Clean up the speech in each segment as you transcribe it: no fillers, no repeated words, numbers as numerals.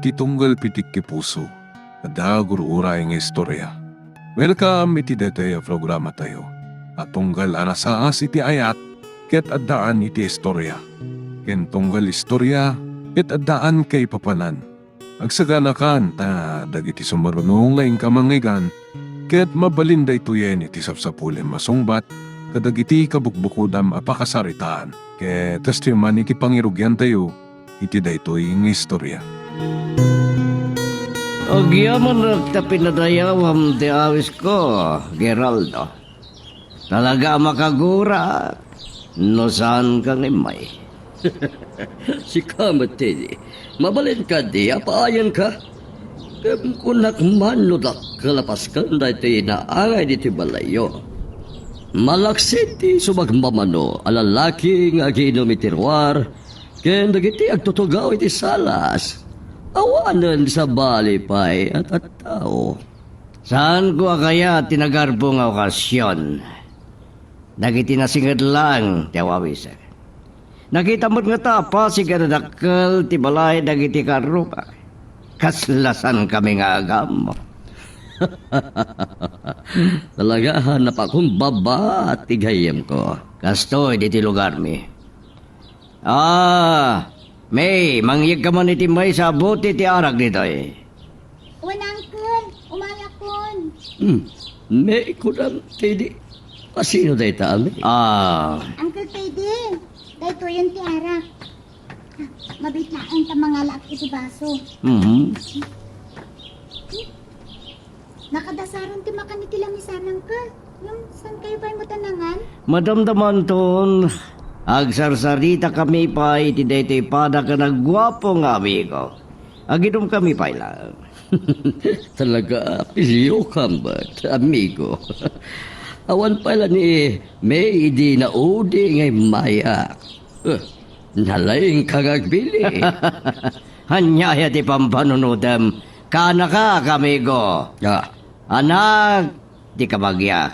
iti tunggal pitik ki puso. Ada gurura nga istorya. Welcome iti dete programa tayo. At tunggal anasaas iti ayat, ket addaan iti istorya. Ken tunggal istorya, ket addaan kay papanan. Agsaganakan ta dagiti sumarunong laing kamangigan, ket mabalinda ituyen iti sapsapulen masungbat, kadagiti kabukbukudam apakasaritaan. Ket testiman iti pangirugyan tayo, iti daytoy nga istorya. Ogyaman na pinadayawam ti awis ko, Geraldo. Talaga makagura, no saan kang imay. Si Kamat, Teddy. Mabalin ka di, apaayan ka. Kung nakmanudak kalapas ka na ito inaangay dito balayo. Malaksit ti sumagmamano, alalaki nga ginom itirwar, kaya nagiti agtutugaw iti salas. Awanan sa balipay at tao. Saan ko kaya tinagarbo nga okasyon? Nagiti nasingad lang, tiawawis. Nakita mo't nga tapa si ganadakkel ti balay dagiti karupa. Kaslasan kami nga agam mo. Talaga hanap akong baba at tigayam ko. Kastoy diti lugar mi. May, mangyig ka man iti may sa buti ti arag dito eh. Wan, Uncle. Umayakon. May kulang, Teddy. Pasino dahi taami? Uncle Teddy. Dahito yun ti Arak. Mabitlaan ta mga lak iti baso. Nakadasaron ti makan iti lamisan, Uncle. Yung saan kayo ba'y mo tanangan? Madamdaman ton, agsarsarita kami pa iti daytoy pada ka nagwapo nga amigo. Aginom kami pa lang. Talaga, pilyo kambat, amigo. Awan pala ni may idi na udi ngay maya. Nalaing kagagbili. Hanyaya ti pampanunodem, kana ka kamigo. Anak, di ka bagya.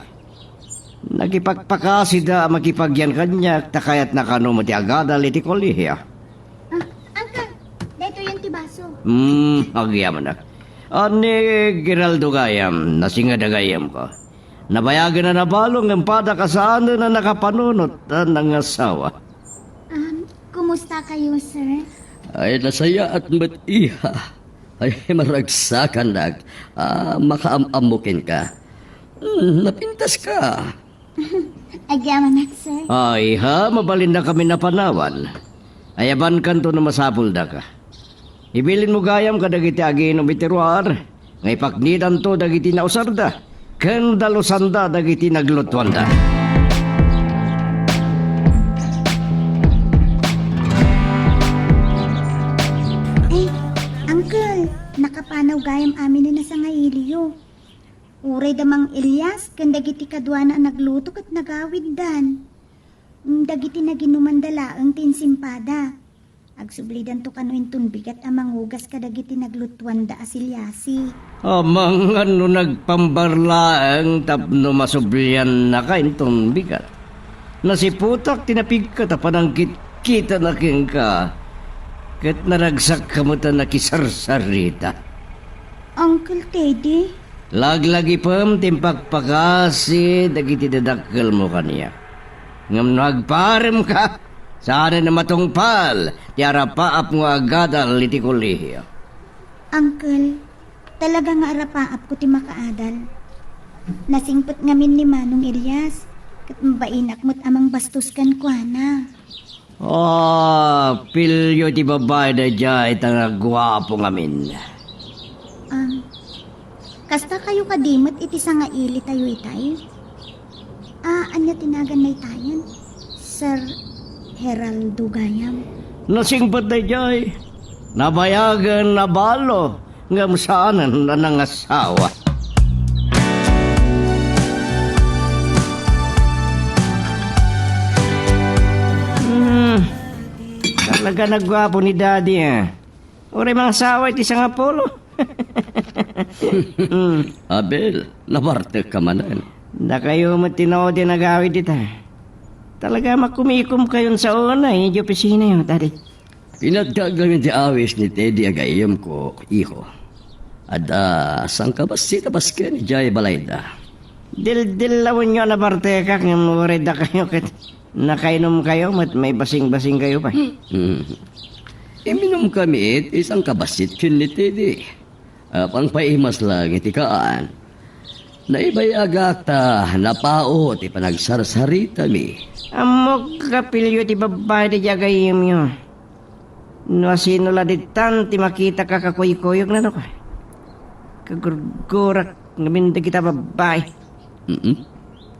Nagipagpakasida makipagyan kanyak, takayat na kano mo ti agadal iti kolihya. Uncle, dahito yun ti baso. Agyaman na. Ani Geraldo gayam, nasingada gayam ko. Nabayagan na nabalong ang pada kasaan na nakapanunot ng asawa. Kumusta kayo, sir? Ay nasaya at matiha. Ay maragsakan nag. Makaamamukin ka. Napintas ka. Agyaman, sir. Ay ha, mabalin na kami na panawan. Ayaban kanto na masapulda ka. Ibilin mo gayam ka dagiti aginom itiruar. Ngay paknidan to dagiti nausarda. Ken dalusanda dagiti naglutwanda. Ay, Uncle, nakapanaw gayam amin na nasa ngailiyo. Uray damang Elias, kan dagiti kadwana nagluto kat nagawid dan. Dagiti naginumandala ang tinsimpada. Agsublidan to kanuin tunbigat amang hugas kadagiti naglutwan da asilyasi. Amang ano nagpambarlaang tapno masublian na kain tunbigat. Nasiputak tinapig ka tapanangkit kita na king ka. Kat naragsak ka mo ta nakisarsarita. Uncle Teddy? Laglagi pam timpagpakasi dagiti dadakkel mo kaniya. Ngam nagparem ka. Sana na matungpal, tiara paap nga agadal iti kolehyo. Uncle, talaga nga arapaap ko ti makaadal. Nasingpot ngamin ni Manong Elias, kat mabainak mo't amang bastos kan kuana. Pilyo ti babae na dya itang nagwapo ngamin. Kasta kayo kadimot iti sa nga ili tayo itay? Anya tinagan na itayan? Sir Geraldo gayam. Nasingpot na dya nabayagan na balo ngam saanan na nangasawa. Talaga nagwapo ni Daddy Uri mga asawa iti isang apolo. Abel, labarte ka manan. Na kayo matinaw din nagawid dita. Talaga makumikom kayon sa una, yung opisina yun, Daddy. Pinagdagang ti awis ni Teddy agayam ko, iho. Ada, sang kabasita baske ni Jay Balayda. Dil-dilawin nyo na barteka ng murida kayo kat nakainom kayo mat may basing-basing kayo pa. Iminom kami isang kabasit kin ni Teddy. Pang paimas lang itikaan. Naibayagak ta, napao, ti panagsarsarita mi. Amok kapilyo ti babae di jagayim nyo. No sino laditan ti makita ka kakuy-kuyog na no ka. Kagurgurak namin di kita babae.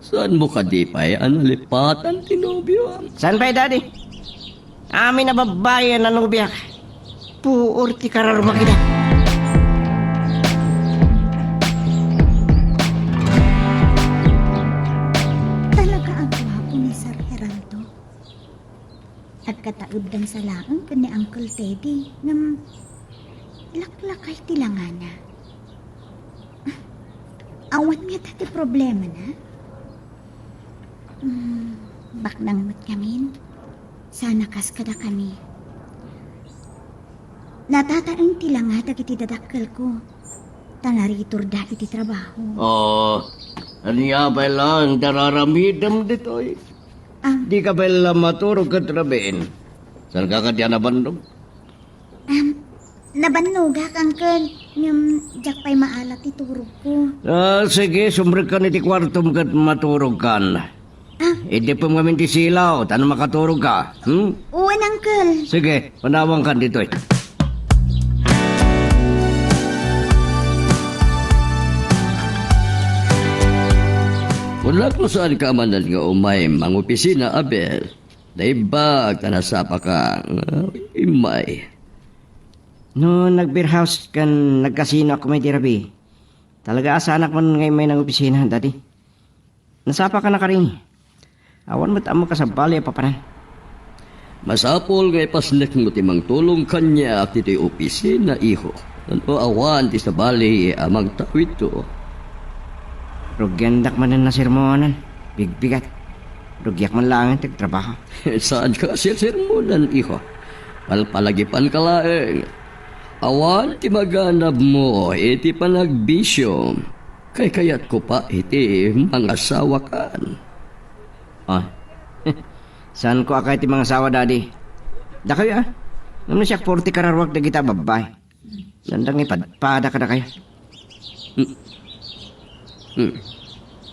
Saan mo ka di pa'y analipatan tinubyo? Saan pa daddy? Amin na babae na nubiyak. Puor ti kararuma kita. Talaga ang gwapo ni Sir Geraldo. At kataudang sa laang ka ni Uncle Teddy ngam laklakay tilangana. Awan nga dati problema na. Baknang mat kamin. Sana kas kada kami. Natataang tilanga dagiti dadakkel ko. Tanaritor da iti trabaho. Oh, aniya ba lang dararamidam dito eh. Di ka ba lang maturog ka trabain? Saan ka kadya na bandong? Nabanugak, Uncle. Ngam, jak pa'y maalat iturog ko. Sige, sumbrek ka niti kwartom kat maturog kan. Hindi pa mo kami tisilaw, tanong makaturog ka. Uwan, Uncle. Sige, panawang kan dito eh. Wala ko saan ka man nga umay mga opisina, Abel. Naibag ka nasapa ka, imay. No, nag-beer-house kan nagkasino ako may tirabi. Talaga asanak mo ngayon may ng opisina, daddy. Nasapa ka na ka rin. Awan mo't amo ka sa bali paparan. Masapol nga ipasnek mo timang tulong kanya at ito'y opisina, iho. Ano awan ti sa bali amang tawid to. Rugyandak man na sermonan. Bigbigat. Rugyak man lang ang trabaho. Saan ka sirmonan, iho? Palpalagipan ka laeng. Awan ti maganap mo, iti panagbisyo. Kay kayat ko pa iti mga asawa kan. Oh. Saan ko akay ti mga asawa, daddy? Da kayo Naman siya 40 kararwag na kita babay. Landang ipadpada ka na kayo.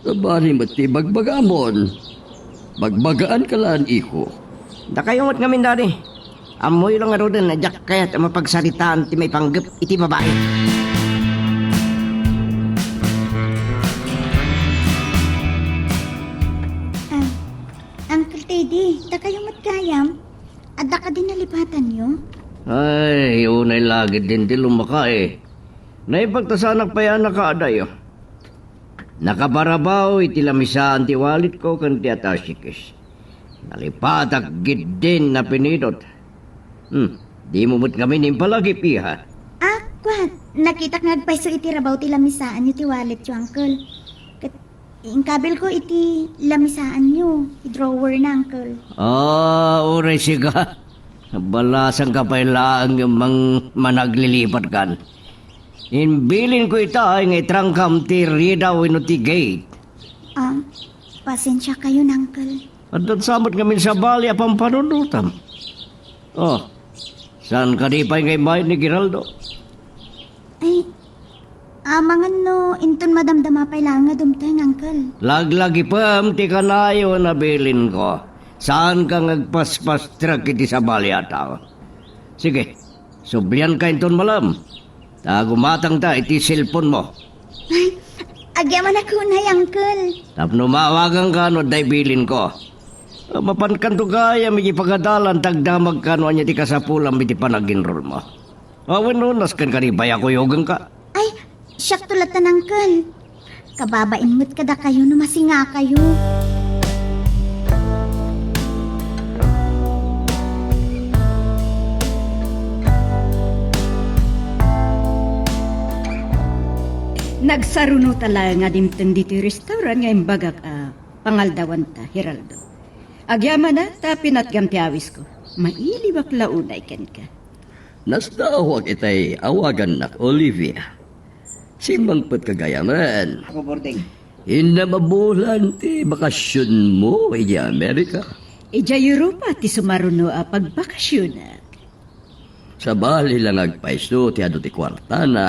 Sabari mo ti bagbagamon. Bagbagaan ka lang, iho. Da kayo mo't ngamin, daddy. Amoy lang nga rin na jak kaya't mapagsalitaan ti may panggap iti babae. Uncle Teddy, da kayo matgayam? Adda ka din nalipatan nyo? Ay, unay lagi din ti lumaka eh. Naipagtasanak pa yan nakaaday. Nakabarabaw iti lamisaan ti walit ko kan ti atasikis. Nalipatak gid din na pinidot. Di mo mo't kami nimpalagi piha. Kwat, nakita nga agpaiso iti rabaw ti lamisaan nyo ti wallet yo, Uncle. Ingkabil ko iti lamisaan nyo, ti drawer na, Uncle. Uray siga. Balasan ka pa ilang yung managlilipat kan. Inbilin ko ita ay trangkam ti ridaw ino ti gate. Pasensya kayo, Uncle. At samot kami sa bali apang panunutam. Saan ka di pa ngay bayad ni Geraldo? Ay, mangan no, inton madamdama pa ilang nga dumteng, Uncle. Laglagi pa ti kanayo na bilin ko. Saan ka ngagpaspastrak iti sa bali ata? Sige, sublian ka inton malam. Tagumatang ta iti cellphone mo. Ay, agyaman ako na, Uncle. Tapno mawagan ka no day bilin ko. Mapankan to kaya may pagadalan tagdamag ka no anya ti kasapulam iti panaginrol mo. Awen no, naskan ka ni baya ko yogang ka. Ay, siyak tulatan, Uncle. Kababain mo't kada kayo no masinga kayo. Nagsaruno tala nga dimten dito restaurant nga imbagak pangaldawan ta, Geraldo. Agyaman na, ta pinatgam ti awis ko. Maili bakla unay kan ka. Nasdawag itay awagan nak Olivia. Simangpot kagayaman. Ako, Bordeng. Hindi mabulan ti bakasyon mo di Amerika. Ija Europa ti sumaruno a pagbakasyon. Sa bali lang agpaiso ti ado ti kwarta na.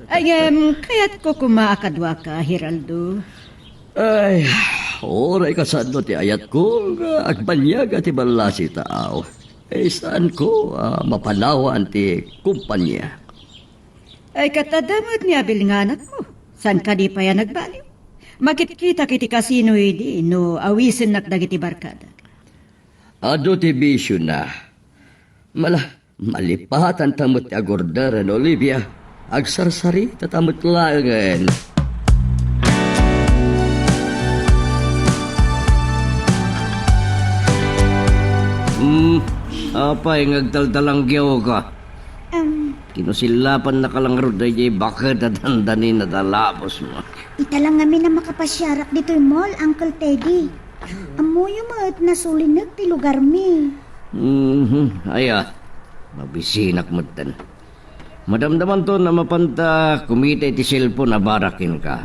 Ay, kaya't ko kumaakadwa ka, Heraldo. Ay, oray kasado ti ayat ko nga agbanyaga ti balasi tao. Saan ko mapanawan ti kumpanya? Ay, katadamot ni Abil nga anak mo. San ka di pa yan nagbaliw? Makikita kiti kasino hindi, no awisin nak dagiti barkada. Ado ti bisyo na. Malipatan tamot ti agordaran, Olivia. Agsarsari tatamot langan. Apay, ngagtaltalang giyaw ka. Kinusilapan na kalangrod na jay bakit at handanin na talapos mo. Italang kami na makapasyarak dito yung mall, Uncle Teddy. Amoy yung mga nasulinag ti lugar mi. Aya, mabisinak mo tan. Madamdaman to na mapanta kumita iti cellphone na barakin ka.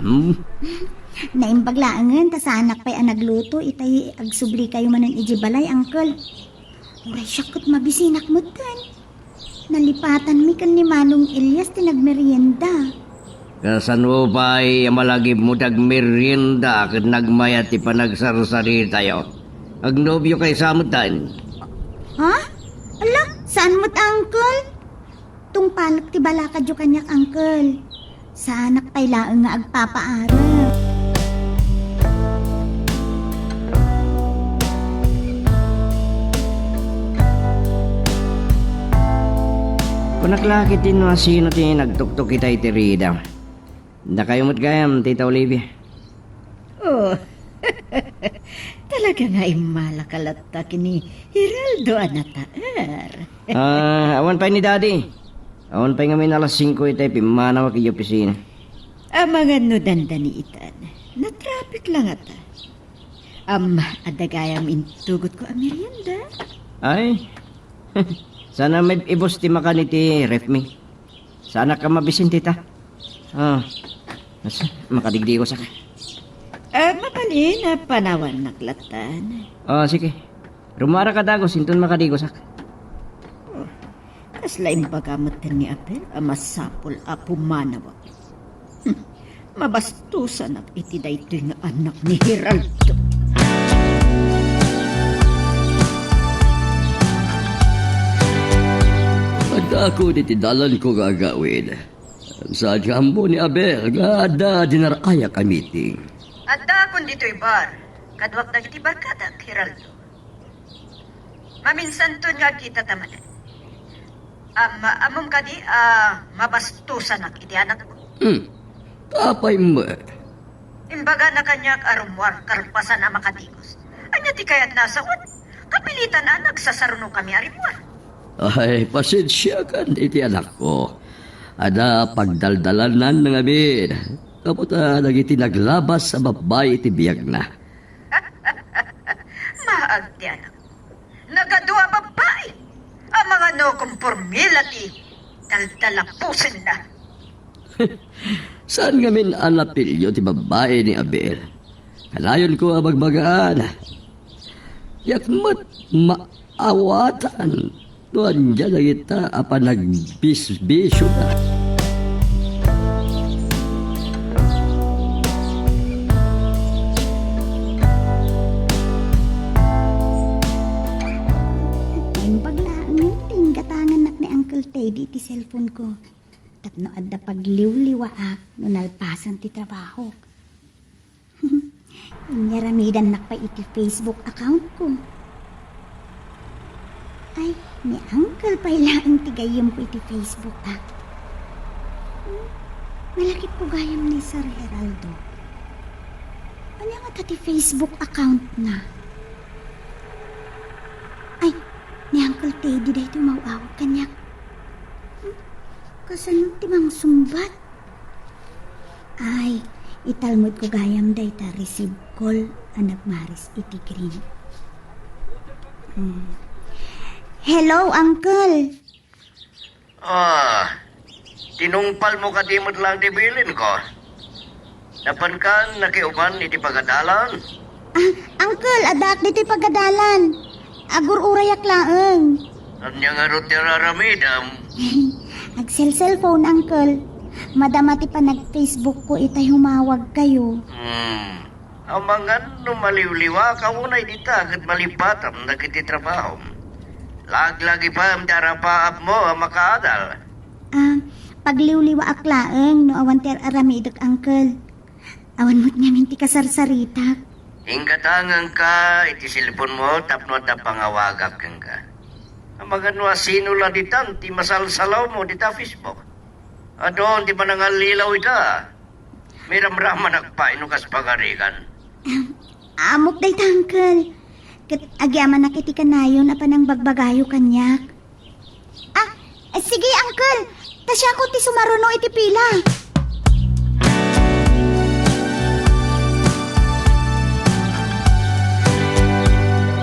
Naimbaglaangan, ta sa anak pa'y anagluto, itay agsubli kayo man ng ijibalay, Uncle. Uray syakot mabisinak mo tan. Nalipatan mi kan ni Manong Elias tinagmerienda. Kasan mo pa'y malagib mo merienda kat nagmayat ti panagsarsari tayo. Agnobyo kay samutan. Ha? Ala, saan mo't, Uncle? Tungpalak ti balakad yung kanyak, Uncle. Sa anak pa'y laang nga agpapaaral. Kung naklakit din mga sino ti nagtuktok kita iti rida. Na kayo mo't gayam, Tita Olivia. Oh, talaga nga imalakalatta kini Heraldo anataar. Awan pa ni Daddy. Awan pa nga may alas 5 itay pimanaw kay opisina. Ang mga nudandani itan, na-traffic lang ata. Adagayam intugot ko ang merienda. Ay, sana may ibos ti makaniti ref mi. Sana ka mabisin, Tita. Makadigdi ko sa ka. Mapali na panawan naklatan. Sige. Rumara ka dago, sinton makadigo sa ka. Kasla imbagamot ni Apel, masapol a pumanawa. Mabastusan at itiday ito yung anak ni Heraldo. Ako ditidalan ko gagawin. Sa jambo ni Abel, gada dinaraya ka meeting. Adda kun dito'y bar, kadwak na iti barkada, Heraldo. Maminsan to nga kita tamanan. Amom ka di, mabastusan ak iti anak mo. Tapay mo. Imbaga na kanyak arumwar, karpasan na makadigos. Anya ti kaya't nasakot, kapilitan na nagsasaruno kami arimwar. Ay, pasensya kan iti anak ko. Ada pagdaldalanan ng abin. Kaputa nagiti naglabas sa babay iti biyag na. Maagdi anak. Nagadua babae. Ang mga no kumpormila ti daldalapusin na. Saan ngamin anapilyo ti babae ni Abel? Kalayon ko ang magbagaan. Yakmat maawatan. Doon dyan na kita apa nagbisbisyo na. Imbaglaangan, tinggatangan nak ni Uncle Teddy ti cellphone ko. Tapno adda pagliw-liwa no nalpasan ti trabaho. Inyaramidan nak pa iti Facebook account ko. Ay, ni Uncle pailaang tigayam ko iti Facebook Malakit po gayam ni Sir Heraldo. Ano nga tati Facebook account na? Ay, ni Uncle Teddy dahi tumawawag kanyak. Kasan timang sumbat? Ay, italmod ko gayam dahi ta receive call anak maris iti green. Hello, Uncle. Tinungpal mo ka dimot lang tibilin ko. Napan kan nakiuban iti pagadalan. Uncle, adak dito'y pagadalan. Agur urayak laeng. Anya nga ro tiraramidam. Ag-cellphone, Uncle. Madamati pa nag-Facebook ko itay humawag kayo. Amangan no maliwliwa ka unay dita kat malipatam nagiti trabaho. Laglagi pa ang tarapaap mo ang makaadal. Pagliwliwa aklaeng no awan ter aramidok, Uncle. Awan mo't ngamin ti kasarsarita. Ingkatangan ka, iti silpon mo, tapno at pangawagap kang ka. Amangan no asino lang ditan, ti masalsalaw mo dita Facebook. Adon, ti manangalilaw ita. May ramraman akpain kas pagarikan. Amok day ta, Uncle. Kat agyaman nakiti kanayon apa nang bagbagayo kanyak. Sige, Uncle. Tasya ko ti sumaruno iti pila.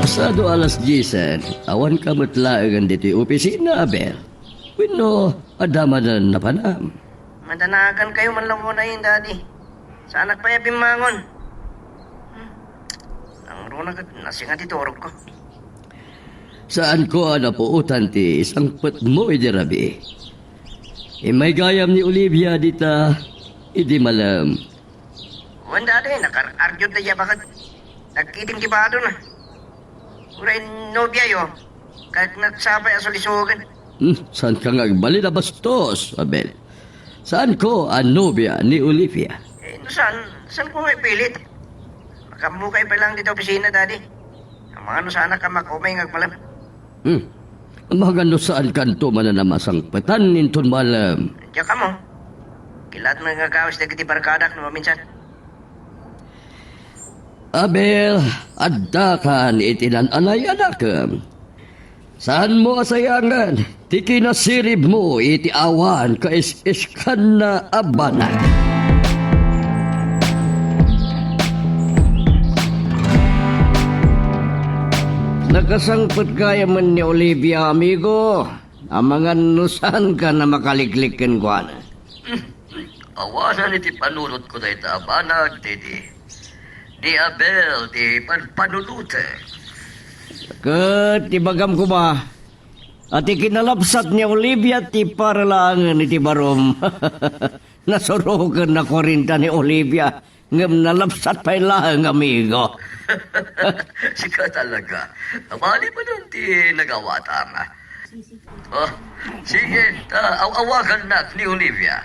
Pasado alas 10, awan ka matlaangan dito yung opisina, Abel. Wino, adama na napanam. Madanagan kayo man lang muna yun, Daddy. Sa anak pa bimangon. Ang runa ka, nasinga dito orok ko. Saan ko napuutan ti isang put mo, Rabi? May gayam ni Olivia dita, hindi malam. Wan, Daddy, nakar-argyod na siya bakit nagkiting kibado na. Uray nobya yo, kahit nagsabay ang solisugan. Saan ka nga bali na bastos, Abel? Saan ko ang nobya ni Olivia? Saan ko nga ipilit? Makamukay pa lang dito opisina, Daddy. Ang mga no sana ka makumay nga palam. Ang mga no saan kanto mananamasang patan ninton malam. Diyan ka mo. Kilat mo nga gawas na kiti barkadak no minsan. Abel, adda kan itinananay anakam. Saan mo asayangan? Ti kinasirib mo iti awan ka is-iskan na abanan. Nakasangpot kaya man ni Olivia, amigo. Ang mga nusan ka na makaliklikin ko na. Awanan iti panunot ko na ita abanag, Didi. Di Abel, di panulute. Kat, ibagam ko ba? At ikinalapsat ni Olivia ti paralangan iti barom. Nasurugan na ko rin ta ni Olivia. Ngam nalapsat pa ilang, amigo. Sika talaga. Amali pa nun ti nagawatang. Sige, awakan na ni Olivia.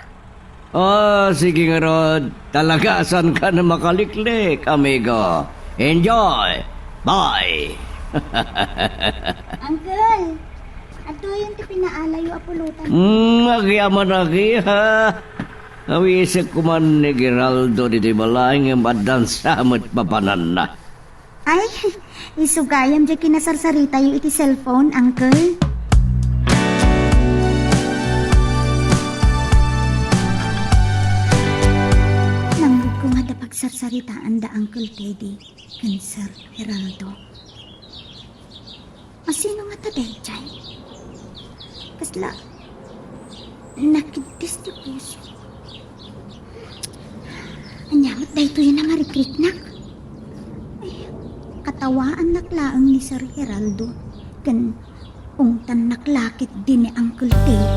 Sige nga Rod. Talaga, saan ka na makaliklik, amigo? Enjoy! Bye! Uncle, ato yung ti pinaalayo apulutan. Agyaman lagi, ha? Nawisip ko man ni Geraldo dito balay ng madansamot papanan na. Ay, isugayam dyan kinasarsarita yung iti cellphone, Uncle. Nanggod ko nga da pagsarsaritaan da Uncle Teddy kan Sir Geraldo. Sino nga taday, Chay? Kasla, nakidis ti puso. Anyamat da ito yun na marikrik nak. Katawaan naklaang ni Sir Geraldo kan ungtan naklakit din ni Uncle Ted.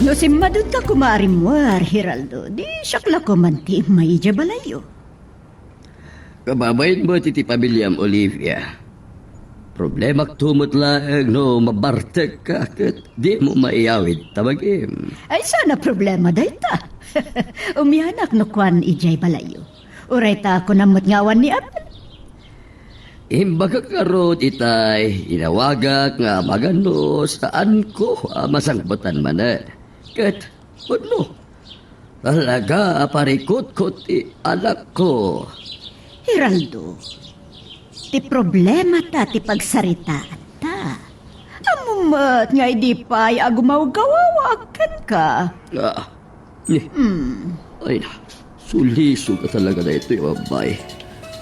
No simmadun ka kumarimwar, Geraldo. Di sakla ko man ti may balayo. Kababayin mo titi pamilyam Olivia. Problema tumot lang no mabartek ka kat di mo maiyawid tabagim. Ay sana problema dayta. Umianak no kwan ijay balayo. Uray ta ako namot ngawan ni Abel. Imbaga karot itay, inawagak nga magano saan ko masangbutan man. Kat, ano? Talaga aparikot-kot anak ko. Geraldo, ti problema ta ti pagsaritaan ta. Amumat nga hindi pa'y agumaw-gawawakan ka. Ni, ay na, suliso ka talaga na ito yung babay.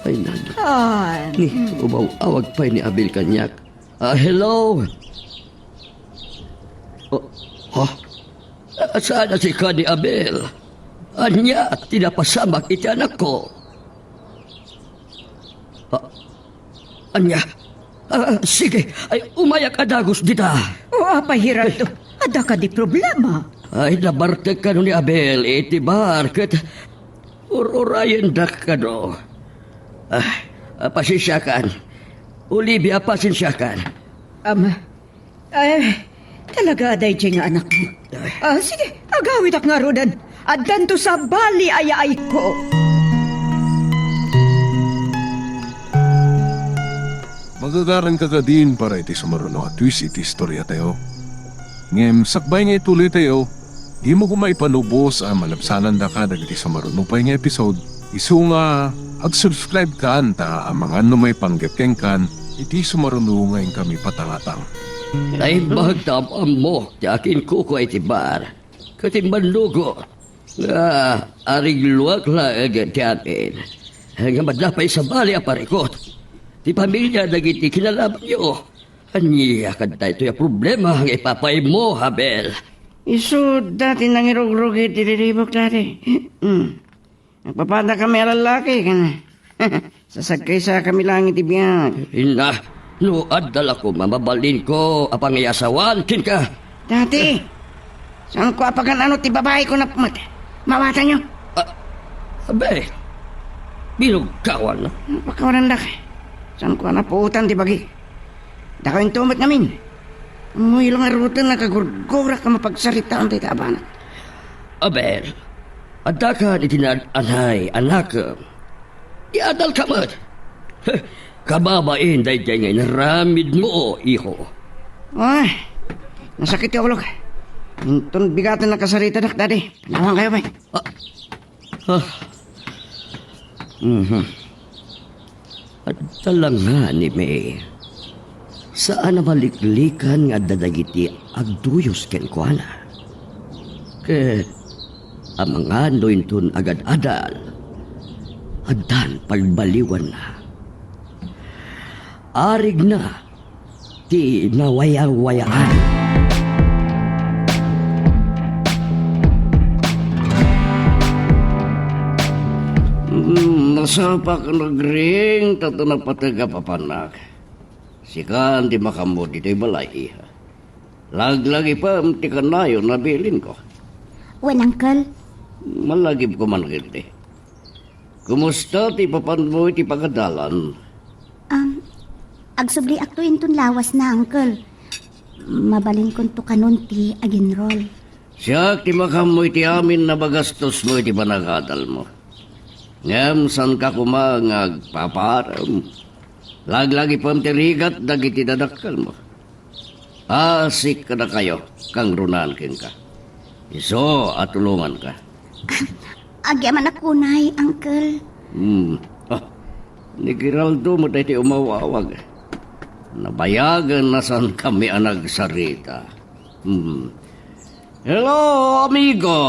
Ay na, Ay, ni, umawag pa ni Abel Kanyak. Hello? Oh, ha? Saan na si Kani Abel? Anya, tinapasamak iti anak ko. Anya, sige, ay umayak adagos dita. o apahirap to. Ada ka di problema. Ay, nabartek ka no ni Abel, iti barket. Ururayan dak ka no. Pasisyakan. Olivia, pasisyakan. Ay, talaga aday nga anak mo. Sige, agawid ak nga rodan. Adan to sa bali ay ko. Magagaran ka ka din para iti sumaruno at twist iti istorya tayo. Ngem, sakbay nga ituloy tayo, di mo kumaipanubos ang malapsanan da ka dagiti sumaruno pa nga episode. Isu nga, ag-subscribe ka anta ang mga numay panggapkeng kan, iti sumaruno ngayon kami patangatang. Ay, magtapang mo, ti akin kuko ay tibar. Katimban lugo. Aring luwag lang agad ti atin. Nga madapay sa bali aparikot. Ti pamilya nagiti kinalaban niyo. Aniya ka tayo ito yung problema ang ipapay mo, Abel. Iso dati nang irog-rogi tiriribok dati. Nagpapada kami alalaki ka na. Sasagkay sa kami lang itibiyag. Ina, no adala ko mamabalin ko apang iasawan, kin ka. Dati, saan ko apagan ano ti babae ko na mawatan nyo? Abel, binugkawan na. Pagkawalan laki. Saan ko napuutan ti bagi? Dako yung tumot namin. Umuwi lang ang ruta na kagurgura ka mapagsaritaan tayo tabanan. Abel, adda ka itinanay, anak. Iadal ka mat. Kababain dahi ngay naramid mo, iho. Ay, nasakit yung ulog. Hintun bigatan na kasarita dak dati. Panawang kayo ba? At talang nga ni May. Saan na maliklikan nga dadagiti agduyos ken kuana. Ket ang mga nointun agad-adal. Adan pagbaliwan na. Arig na ti nawayang-wayaan. Nasapak nagring tato na pataga papanak. Sikan di makamod dito'y balay. Laglagi pa ti kanayo nabilin ko. Well, Uncle, Malagib ko man giti. Kumusta ti papan mo ti pagadalan? agsubli akto intun lawas na, Uncle. Mabalin kon to kanon ti aginroll. Siya ti makamoy ti amin na bagastos mo ti panagadal mo. Ngam san ka kumangag paparam. Laglagi pam ti rigat dagiti dadakkel mo. Asik ka na kayo, kang runan kin ka. Iso at tulungan ka. Agyaman ako, Nay, Uncle. Ni Giraldo mo tayo ti umawawag. Nabayagan na san kami ang nagsarita. Hello, amigo!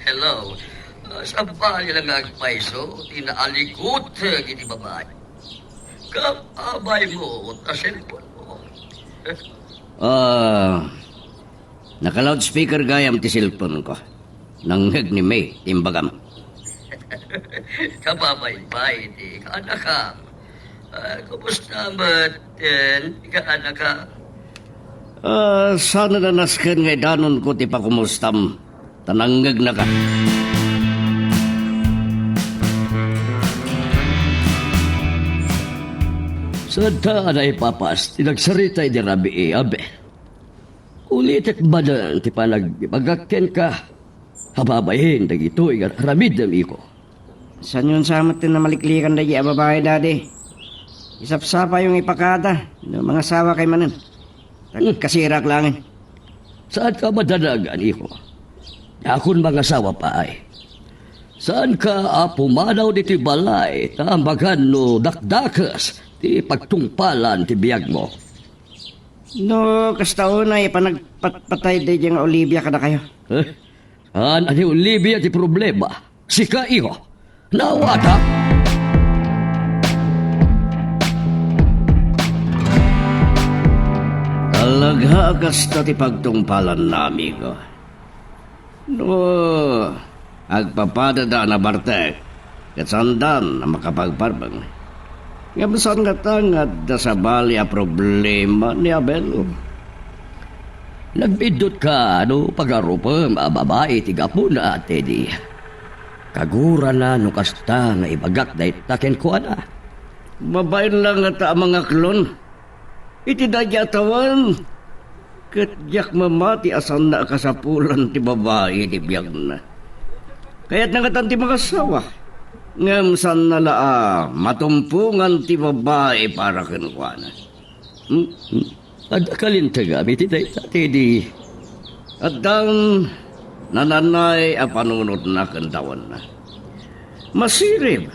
Hello. Sa bali lang agpaiso, tinaalikot giti babae. Kapabay mo, ta cellphone mo. Naka-loudspeaker gayam ti cellphone ko. Nanghag ni May, timbagam. Kababay-bay, di ka anak ka. Kumusta ba't ka anak ka? Sana na nasken ngay danon ko ti pakumustam. Tananggag na ka. Sa daan ay papas, tinagsaritay di Rabi Abe. Ulitit ba na ti panagpagakken ka? Hababayin, dagito, ramid na ko. San yun sa amatin na maliklikan na iya babae dadi? Isapsapa yung ipakata ng mga sawa kay manan. Kasirak langin. Saan ka madanagan, iko? Akon mga sawa pa ay. Saan ka pumanaw di ti balay, tambagan no dakdakas, ti pagtungpalan ti biyag mo? No, kastaon na ipanagpatpatay di diyang Olivia kada kayo. Ano ni Olivia ti problema? Sika iho. Nawata. Talagha kasta ti pagtungpalan na, amigo. No, agpapadada na Bartek. Katsandan na makapagparbang. Ngabusan nga tangad na sa bali a problema ni Abelo. Nagbidot ka, no, pag-arupam, babae, tigapo na, Teddy. Kagura na, no, kasta, nga ibagak na itakin ko, ana. Babayin lang nga mga klon. Iti dadyatawan. Katyak mamati asan na kasapulan ti babae ti biyag na. Kaya't nangatan ti mga sawa. Ngamsan na matumpungan ti babae para kinukuana. Ada kalintagami, Teddy. At dang nananay a panunod na kantawan na. Masirib.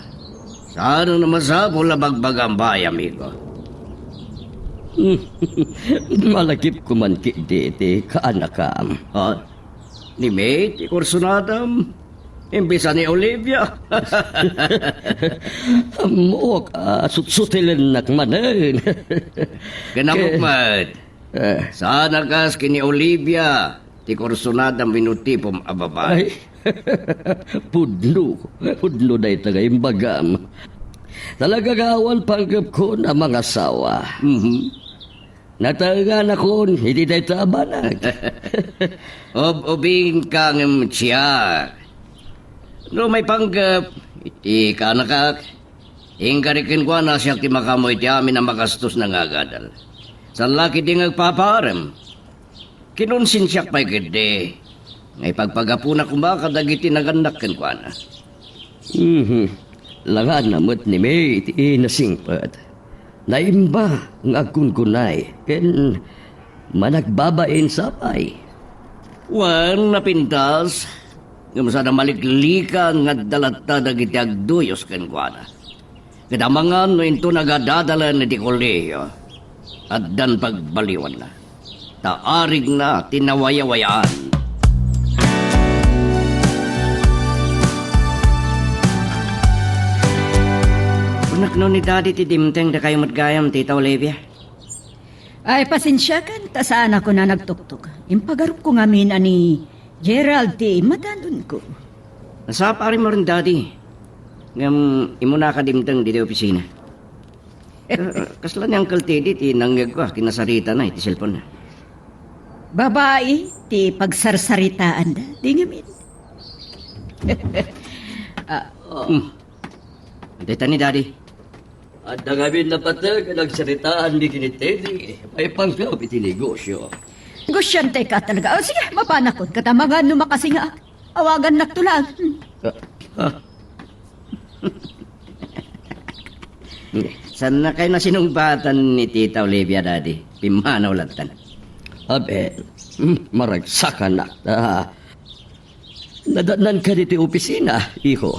Sana na masabol na bagbagang bay, amigo. Malagip ko man Teddy, kaanakam. Ha? Ni Mate, Kursunadam. Imbisa ni Olivia. Mo ka, sutilin nakmanan. Ganamukmat. Sana kas kini Olivia. Ti Kursunadam minutipom ababay. Ay, pudno na itagay bagam. Talaga gawan panggap ko na mga sawa. Natagan ako, hindi na itabanag. Ubing kang siya. No may panggap, iti ka nakak. Ingkarikin ko na siya ti makamoy ti amin na makastos na ngagadal. Sa laki di ngagpaparem. Kinunsin siya pa'y gede. Ngay pagpagapuna kumaka dagiti nagandakin ko na. Langan namot ni May iti nasingpat. Naimba ng agkunkunay. Ken managbabain sapay. Wan napintas. Ngamusa na maliklika nga dalata dagiti agduyos ken ko na. Kadamangan no into nagadadala na di koleyo. At dan pagbaliwan na. Taarig na tinawayawayaan. Unak no ni daddy ti dimteng da kayo matgayam, Tita Olivia. Ay, pasensya kan, tasaan ako na nagtuktok. Impagarup ko nga min ani Gerald ti matandun ko. Nasapa rin mo rin, daddy. Ngam, imo na ka dimteng di opisina. Kasla ni Uncle Teddy, ti nangyag ko, kinasarita na, iti cellphone na. Babae, ti pagsarsaritaan da, di nga min. Tita ni daddy. At nagamin na patag, nagsaritaan ni Teddy. May panggap iti negosyo. Gusyante ka talaga. O sige, mapanakot. Katamangan no makasinga. Awagan naktulang. Saan na kayo na sinumbatan ni Tita Olivia, daddy? Pimanaw latan. Abel, maragsakan na. Nadanan ka dito opisina, iho.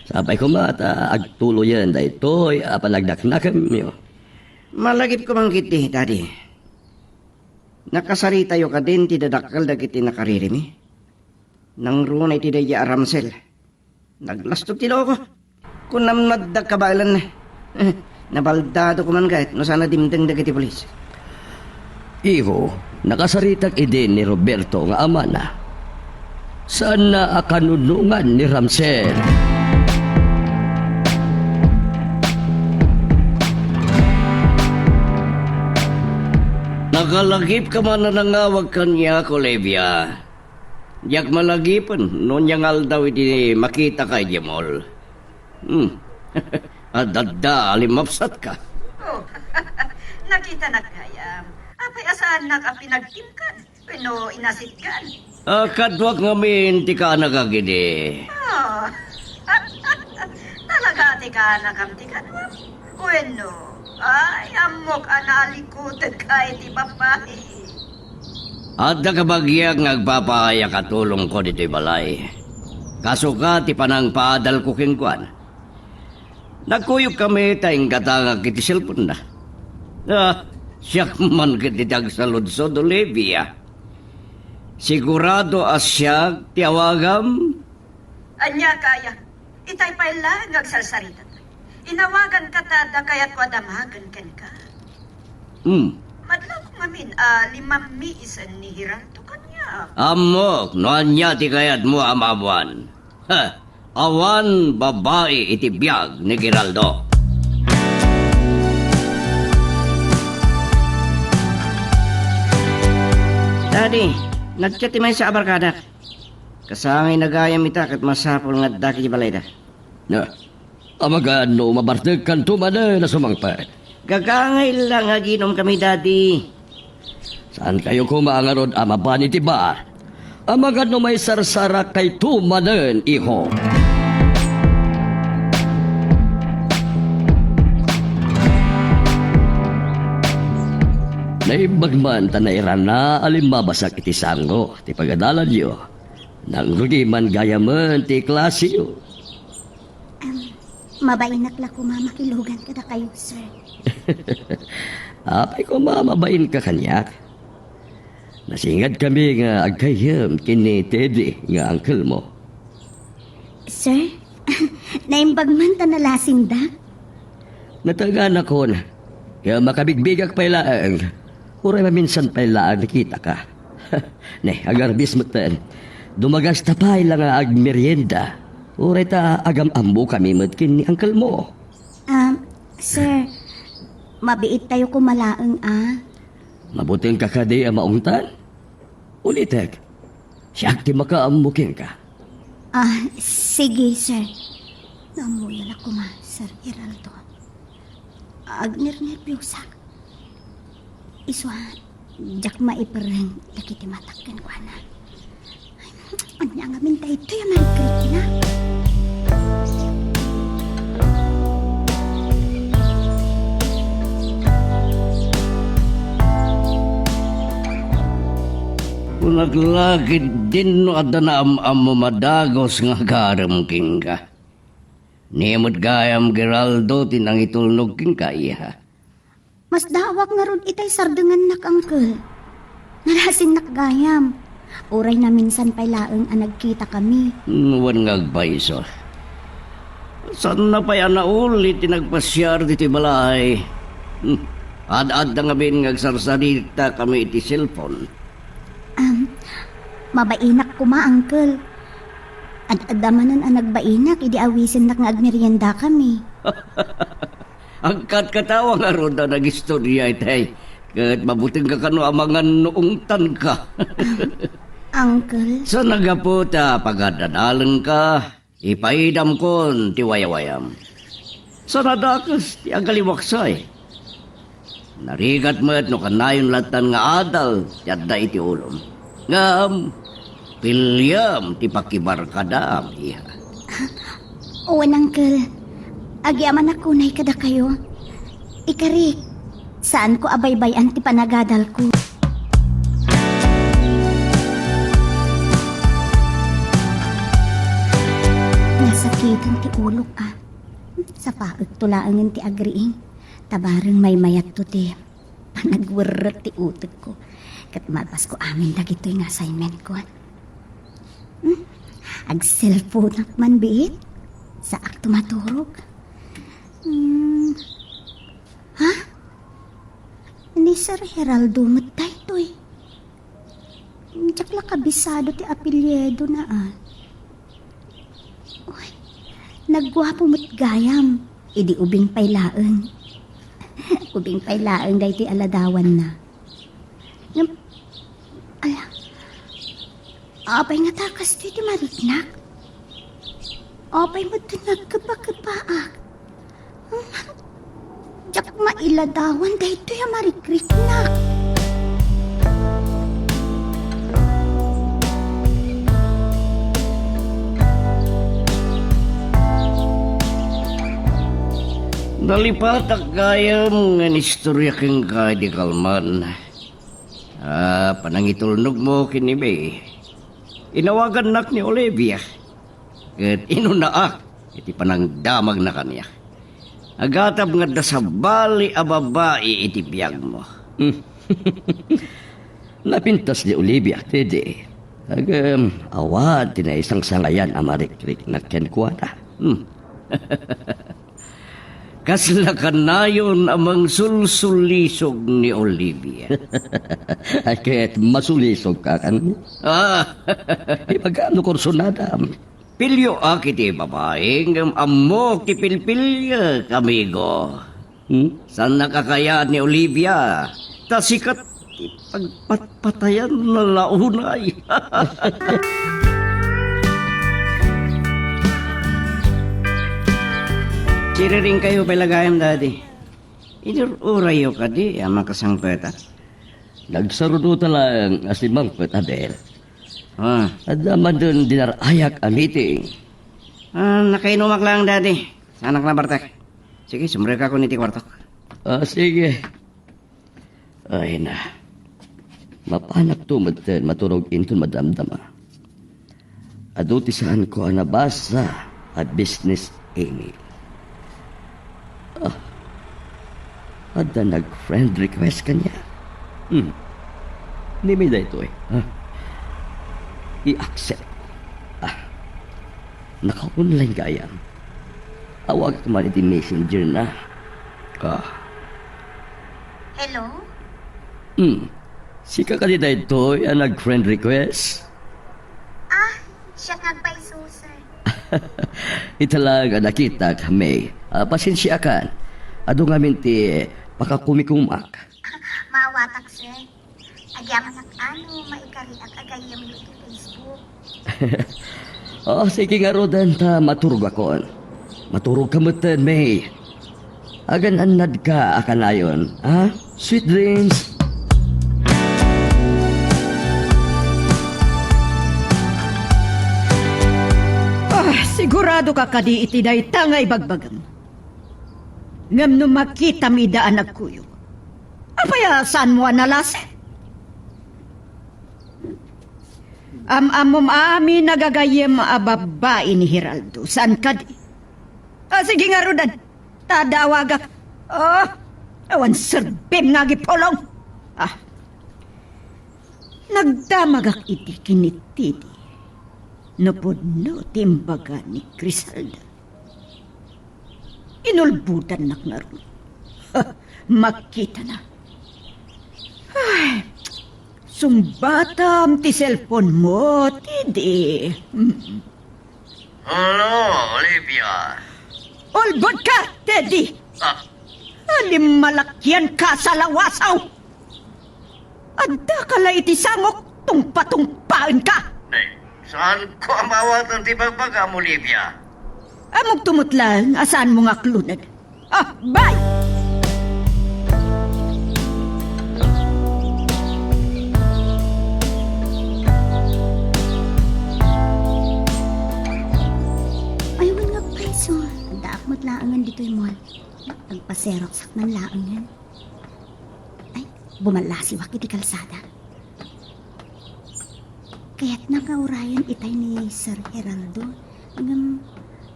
Sabay ko mata, agtulo yan da ito'y panagdaknakam nyo. Malagip ko mang kiti, daddy. Nakasari tayo ka din, ti dadakal da kiti nakaririmi. Nang runa iti daya aramsel. Naglastot ti loko. Kung namnadda kabalan na. Nabaldado ko man kahit no sana dimdeng da kiti polis. Iho, nakasaritak idin ni Roberto nga ama na. Saan na akanunungan ni Ramsel? Nakalagip ka man na nangawag kanya, Olivia. Yak malagipan, noon yang aldaw iti makita kay Jemol. Adada, alimapsat ka. Oh, nakita na kaya. Apay asaan na ka pinagtimkan? Pero inasitkan. Kadwag ngamin, ti ka nagagidi. Oh, talaga ti ka nakamtikan mo? Bueno, ay amok analikutan ka iti babae. At nakabagyag nagpapaya katulong ko dito balay. Kaso ka, ti panang paadal ko kingkwan. Nagkuyog kami tayong katangag iti cellphone na. Siya man katidag sa Ludsod, Olivia. Sigurado asya tiawagam? Anya kaya, itay pa lang agsalsarita. Inawagan ka tada kaya't wadamagan ken ka. Madlaw ko ngamin, limami isan ni Hiranto kanya. Amok, noan niya ti kayat mo amawan. Ha, awan babae iti biyag ni Giraldo. Daddy, nagchat may sa abarkada. Kasangay nagayam ita kat masapol nga daki di balay da. Na, amagaan no, mabartag kan tumana na sumangpa. Gagangay lang nga ginom kami, Daddy. Saan kayo kumaangarod ama ba ni tiba? Amagaan no may sarsara kay tumanan, iho. Naibagman tanairan na alimbabasak iti sango, ti pagadalan niyo. Nang rugiman gayaman ti klasiyo. Mabainak la ko mamakilugan kada kayo, sir. Apay ko mamabain ka kanyak. Nasingad kami nga agkayam kini Teddy nga uncle mo. Sir, naimbagman ta na lasing da? Natagan ako na. Kaya makabigbigak pailaan. Uray maminsan pailaan nakita ka. Ne, agarbis mo tan. Dumagas tapay lang nga agmerienda. Uray ta agam-ambo kami matkin ni uncle mo. Sir, mabiit tayo kumalaang Mabuting kakadi ang maungtan. Ulitek. Siya ti makaambukin ka. Sige, sir. Namuya na ko Sir Geraldo. Agner-nervyosa. Iswa, jak maipereng dakiti matakkan ko na. Anya nga minta ito yung marikrit na. Naglagid din no adda na am madagos nga garam king ka. Nimot gayam Geraldo tinang itulnog king ka iya. Mas dawak nga ron itay sardengan nak, uncle. Nalasin nakgayam. Uray na minsan pailaang nagkita kami. Wan nga agpaiso. Saan na pa yan na ulit tinagpasyar diti balay? Ad-ad na nga bin ngagsarsarita kami iti cellphone. Mabainak ko uncle. Ad-adamanan ang nagbainak, idi awisin nak nga agmerienda kami. Angkat katawa nga ron na nag-istorya itay. Kahit mabuting ka kano amangan noong tan ka. Uncle, Sa nagaputa, pagadadalang ka, ipaidam kon ti wayawayam. Sa nadakas, ti agaliwaksay. Narigat mo't no kanayon latan nga adal, tiyadda iti ulom. Ngam, pilyam ti pakibarkadam, iha. owan uncle. Agyaman ako na kada kayo. Ikarik, saan ko abaybayan ti panagadal ko? Nasakitan ti ulok Sa paag tulaangin ti agriing. Tabarang may mayat to ti panagweret ti utek ko. Kat malpas ko amin dagito yung assignment ko. Ag-cellphone man biit. Sa akto maturog. Ha? Ni Sir Geraldo matay to eh. Diyak la kabisado ti apelyedo na Uy, nagwapo mo't gayam. Idi ubing pailaang. Ubing pailaang dahi ti aladawan na. Ala, apay nga takas ti mariknak. Apay mo ito nagkapa-kapaak. Diyak mailadawan dahi ito yung mariknak. Nalipatak gayam nga nistorya kang ka di kalman. Panangitulnog mo kinibi. Inawagan nak ni Olivia. Ket inunaak, iti panangdamag na kanya. Agatab nga da sa bali a babae iti biyag mo. Napintas ni Olivia, Teddy. Awad, na isang sangayan amarikrik na kenkwana. Kasla kanayon amang sulsulisog ni Olivia. Ay, kaya't masulisog ka kan. Ipagano korsonada. Pilyo akiti babaeng amok ti pilpilya kamigo. San nakakayaan ni Olivia? Tasikat pagpatpatayan na launay. Siriring kayo palagayam, Daddy. Inururayo ka di, amang kasangpeta. Nagsarudo talang asimang petadel. Ah, At naman dun dinarayak ang meeting. nakainumak lang, Daddy. Sanak na Bartek. Sige, sumrek ako niti kwarto. Sige. Ay na. Mapanak to maturog inton madamdama. Adutisahan ko ang nabasa a business email. Ada nag-friend request kanya. Nimida ito eh. I-accept. Naka-online gayam. Awag ka man iti messenger na. Hello? Sika ka dito ito ang nag-friend request. Siya nagpaisusan. Italaga nakita kami. Pasensya kan. Ado nga minti pakakumikumak. Mawatak, sir. Agyaman ang ano, maikari at agayam yung Facebook. Sige nga rodan ta maturog akon. Maturog ka mutan, May. Agan anad ka akanayon. Sweet dreams. Sigurado ka kadi itiday tangay bagbagam. Ngam no makita mi daan nagkuyog. Apaya saan mo analase? Amom ami nagagayem a babae ni Hiraldo. Saan ka di? Sige nga rodan. Tadawagak. Awan serbim nga gipolong. Nagdamagak iti kinitidi. Napudno timbaga ni Crisalda. Inulbudan nak nga ron. Makita na. Ay, sumbatam ti cellphone mo, tidi. Hello, Olivia. Ulbod ka, Teddy! Alim malakyan ka sa lawasaw! Adda kala iti sangok, tungpa-tungpain ka! Saan ko ang mawatan ti bagbagam, Olivia? Amog tumutlang, asaan mo nga klunag? Bye! Ayaw nga paiso. Daakmat laangan dito'y mall. Nagpaserok sak ng laangan. Ay, bumalasiwak iti kalsada. Kaya't nakaurayan itay ni Sir Geraldo. Hanggang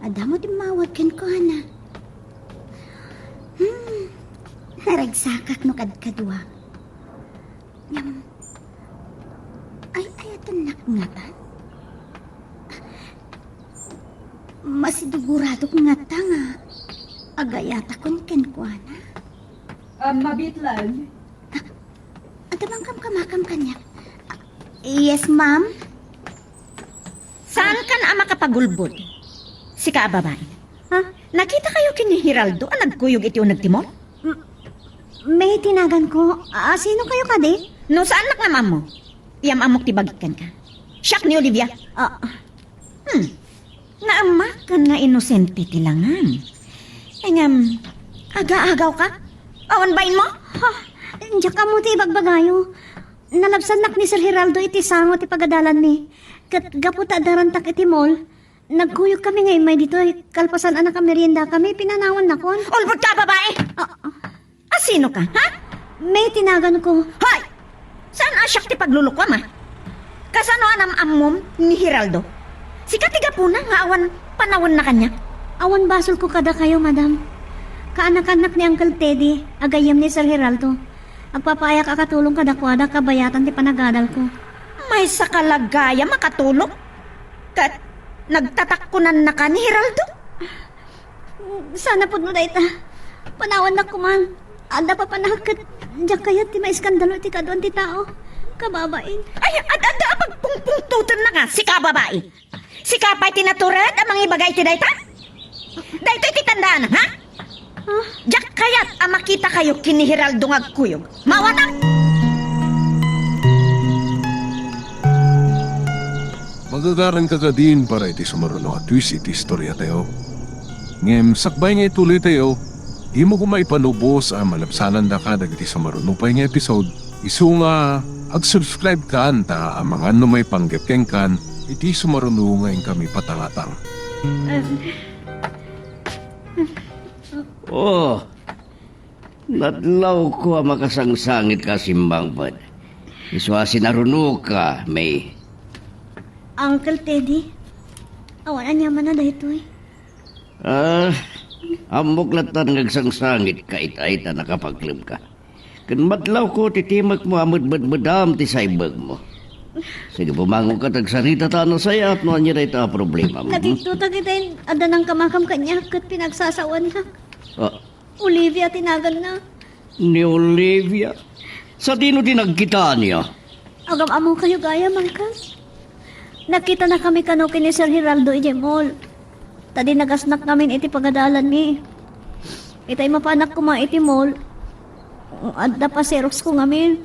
adamo di mawag ken ko, hana. Naragsakak no kadkadwa. Ay, ayatan nakngatan. Masidugurado kong ngata nga. Agayata kon ken ko, hana. Mabit lang. Adamang kamakam kanya. Yes, ma'am? Saan ka na makapagulbod? Si ka babae. Nakita kayo kini Hiraldo ang nagkuyog iti o nagtimol? May tinagan ko. Sino kayo kadi? No, saan nak naman mo? Iyam amok tibagikan ka. Siyak ni Olivia. Naamak ka na inosente tilangan. Aga-agaw ka? Awan bain mo? Diyak ka mo ti bagbagayo. Nalabsanak ni Sir Geraldo iti sango ti pagadalan ni. Kat gaputa darantak iti mall. Nagkuyog kami ngayon may dito. Kalpasan anak merienda kami. Pinanawan na kon. Ulbod ka, babae! Sino ka, ha? May tinagan ko. Hoy! Saan asyak ti paglulukwam, ha? Kasano anam amom ni Hiraldo? Si katiga po na nga awan panawon na kanya. Awan basol ko kada kayo, madam. Kaanak-anak ni Uncle Teddy. Agayam ni Sir Geraldo. Agpapaya ka katulong kadakwada kabayatan ti panagadal ko. May sa kalagaya makatulong. Kat nagtatakkunan na ka ni Hiraldo. Sana po mo dayta. Panawan na kuman. Anda pa panakat. Diyak kayat ti maiskandalo ti kadwan ti tao. Kababain. Ay, ada pagpungpungtutan na nga, si kababae. Si kapay tinaturad ang mga ibagay ti dayta? Dayto'y titandaan, ha? Diyak kayat ang makita kayo kini Hiraldo ngagkuyog. Mawatang! Magagaran ka din para iti sumaruno at twist iti istorya tayo. Ngem sakbay nga ituloy tayo, imo ko maipanubos ang malapsanan da ka dagiti sumaruno pa nga episode. Isu nga ag-subscribe ka anta ang mga may panggapkeng kan iti sumaruno ngayon kami patalatang. Oh, nadlaw ko ang makasangsangit ka simbang bad. Iswasi naruno ka, may. Uncle Teddy. Awan niya man na daytoy. Amok latan ngagsangsangit ka ita nakapaglim ka. Kan madlaw ko titimag mo amad-madam ti saibag mo. Sige, bumangon ka tagsarita ta na saya at no niya ita problema mo. Nagituta kita ada ng kamakam kanya kat pinagsasawan na. Olivia tinagal na. Ni Olivia? Sa dino din nagkita niya? Agam amo kayo gaya mangkas. Nakita na kami kano kini Sir Hiraldo ijemol. Tadi nagasnak namin iti pagadalan ni. Itay mapanak ko iti mall. Adda pa Xerox ko ngamin.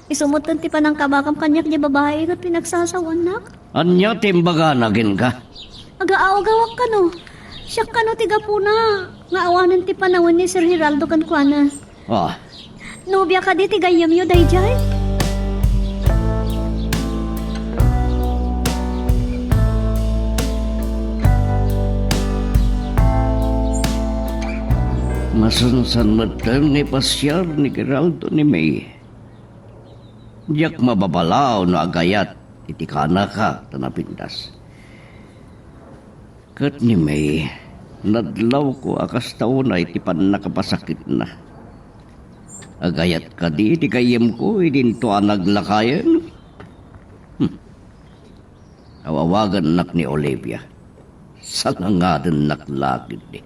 Isumutan ti panang kabakam kanyak di babae kat pinagsasawan na. Anya timbaga nagin ka? Aga-awagawak ka no. Siya ka no tiga po na. Nga awanan ti panawin ni Sir Hiraldo kankwana. Nobya ka di tigayam yu dayjay. Masunsan matang ni pasyar ni Geraldo ni May. Diyak mababalaw no agayat iti kana ka tanapindas. Kat ni May, nadlaw ko akas tao na iti panakapasakit na. Agayat ka di kayem ko idinto naglakayan. Awawagan nak ni Olivia. Salangadan naklakid di.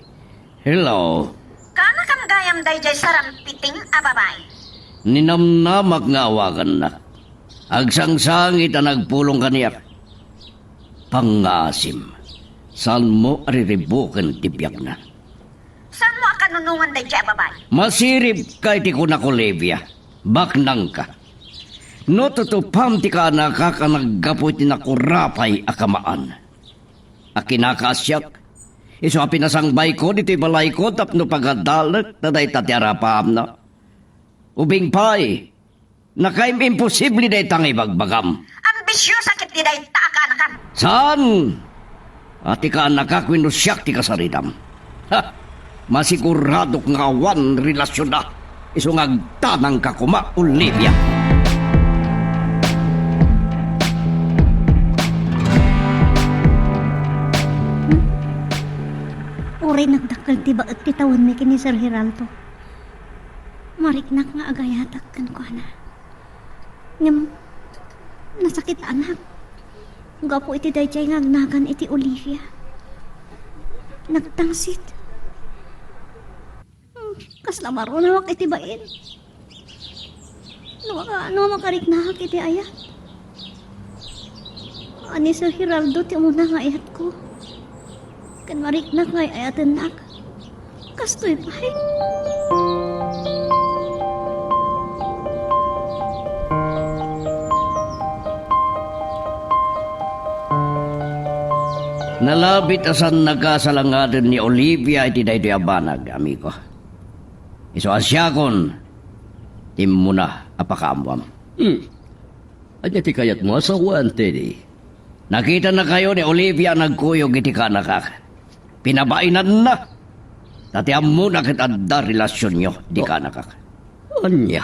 Hello. Kana kam gayam dayjay sarampiting a babae. Ninamnamak nga awagan na. Agsangsangit ang nagpulong kaniyak. Pangasim. Saan mo ariribukan tibyak na? Saan mo akanunungan dayjay a babae? Masirip ka iti kunak Olivia. Baknang ka. No tutupam ti ka nakakanaggapo iti nakurapay akamaan. Akinakasyak. Iso pinasangbay ko dito balay ko tapno pagadalat na day tatyarapam na. Ubing pay, nakaim imposible day tang ibagbagam. Ambisyosa kit di day taakanakan. Saan? Ati ka nakakwinusyak ti kasaridam. Ha! Masigurado nga awan relasyon na. Iso ngagtanang kakuma, Olivia. Uray nagdakal ti baet kitawan mi kini Sir Hiraldo. Mariknak nga agayatak kan ko na. Ngam, nasakit anak. Gapo iti dayjay nga agnagan iti Olivia. Nagtangsit. Kaslamaro na wak iti bain. Ano makariknahak iti ayat. Ani Sir Hiraldo ti umuna nga ayat ko. Kan mariknak nga ayatan nak. Kastoy pa'y. Nalabit asan nagasalangadan ni Olivia iti daytoy abanag, amigo. Iso asyakon, tim mo na apakaamwam. Anya ti kayat mo asawan, Teddy. Nakita na kayo ni Olivia nagkuyog iti kanakak. Pinabainan na. Tatiam mo na kitanda relasyon nyo di kanakak. Anya?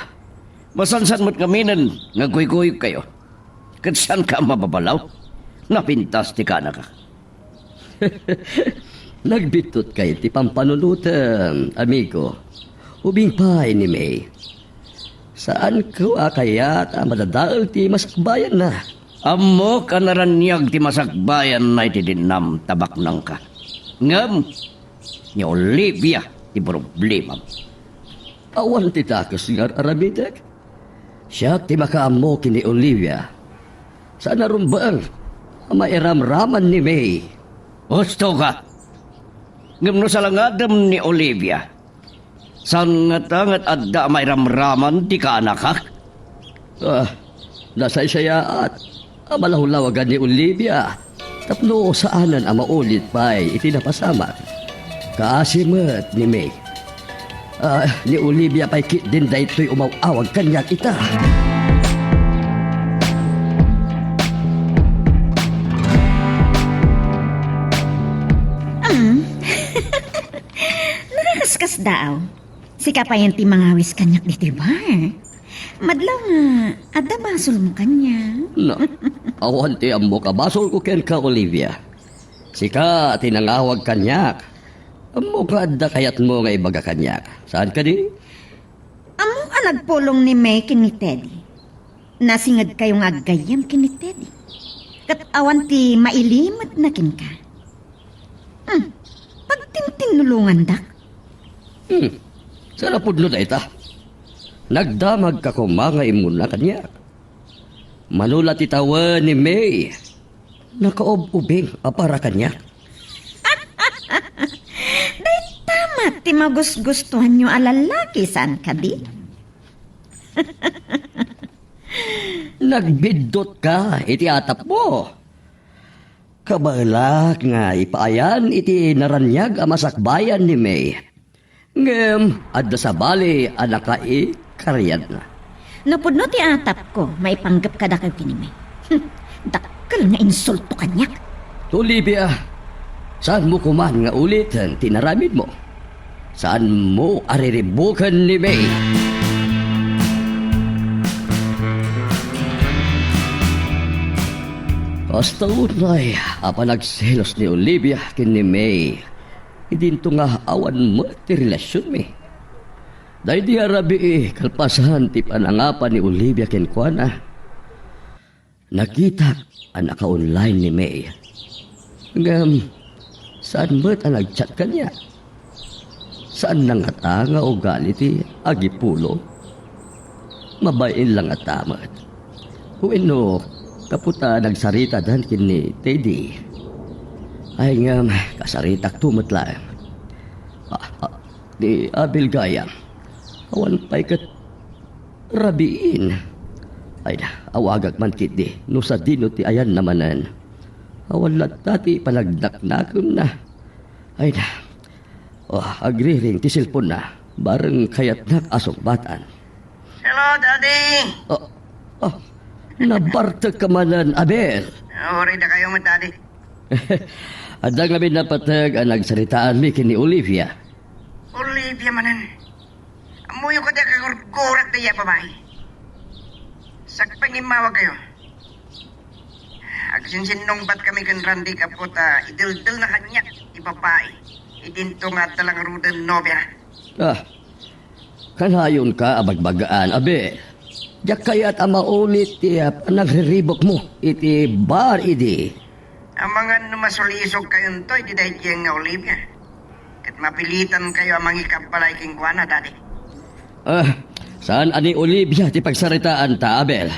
Masansan mo't kaminan nagkuyog kayo. Katsan ka mababalaw? Napintas di kanakak. Nagbitot kay ti pampanunutan, amigo. Ubing pay ni May. Saan ko kaya madadaal ti masakbayan na? Amo ka naranyag ti masakbayan na iti dinam tabak nang ka. Ngam, ni Olivia ti problema. Awan ti takos nga arabitek. Siya ti makaamo kini Olivia. Saan narumbang mairamraman ni May? Gusto ka? Ngam no sa langadam ni Olivia. Sangat-angat adda may ramraman ti ka anak ha? Nasa siya at malahulawagan ni Olivia. Tapno saanan ang maulit pa'y itinapasama. Kaasimat ni May. Ni Olivia pa'y kit din daytoy umawawag kanya kita. Nakakaskas daw. Sika pa yan ti mangawis kanyak di bar. Madlaw nga, adda basol mo kanya. No, awan ti amo kabasol ko ken ka Olivia. Sika tinangawag kanyak. Amo ka adda kayat mo nga ibaga kanyak. Saan ka di? Amo ka nagpulong ni May kini Teddy. Nasingad kayong agayam kini Teddy. Kat awan ti mailimot na kin ka. Pagtintinulungan dak. Sarapod no dayta. Nagdamag ka kung mga imun na kanya. Manulat itawan ni May. Nakaub-ubing para kanya. Day tama ti magus-gustuhan nyo alalaki saan ka di? Nagbidot ka, iti atap mo. Kabalak nga ipaayan iti naranyag ang masakbayan ni May. Ngem, adda sa bali, anak ka karyad na. Napudno ti atap ko, may panggap ka dakaw kinimay. Dakkel nga insulto kanyak. Olivia, saan mo kuman nga ulit ang tinaramid mo? Saan mo ariribukan ni May? Basta unay, apa nagselos ni Olivia kin ni May. Idinto nga awan mo ti relasyon mi. Dahil di arabi kalpasahan ti panangapan ni Olivia kin Kuana. Nakita ang naka-online ni May. Ngam, saan mo't ang nag-chat kanya? Saan nang atanga o galit agipulo? Mabain lang at tamat. Huwino, kaputa nagsarita dan kini Teddy. Ay ngam, kasaritak tumot lang. Di Abel Gayam. Awan pa'y kat rabiin. Ay na, awagag man kit di. No sa dino ti ayan namanan. Awan latati panagdaknakon na. Ay na. Agriring ti silpon na. Bareng kayat nak asok batan. Hello, Daddy! Nabartag ka manan, Abel. Uri na kayo mo, Daddy. Adang labi na patag ang nagsaritaan mi kini Olivia. Olivia manan. Amuyo ko di kagurgurat na iya, babae. Sakpang imawag kayo. Agsinsinong bat kami kan Randy kaputa, idildil na kanyak, ibabae. Idinto nga talang ruden nobya. Kanayon ka abagbagaan, Abel. Diyak kaya't ang maulit nagriribok mo, iti bar idi. Ang mga numasulisog kayon to, di dahil diyang nga Olivia. Kat mapilitan kayo ang mga ikapalay king Kuana, Daddy. Saan ani Olivia ti pagsaritaan ta, Abel?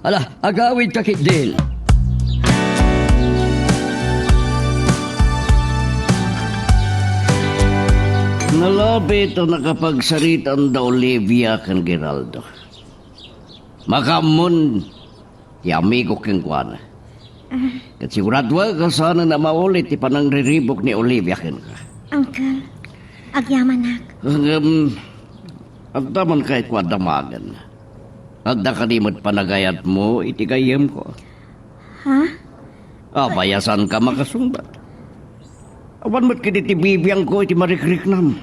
Ala, agawid ka kit din. Nalabi ito nakapagsaritan da Olivia kan Geraldo. Makamon, ti amigo king Kuana. Kat siguradwa ka sana na maulit ti panang riribok ni Olivia ken ka. Uncle, agyaman nak. Agda man kahit kwadamagan. Agda kanimot panagayat mo, itigayem ko. Ha? Bayasan ka makasumbat. Awan mo't kiniti bibiyang ko iti marikriknam.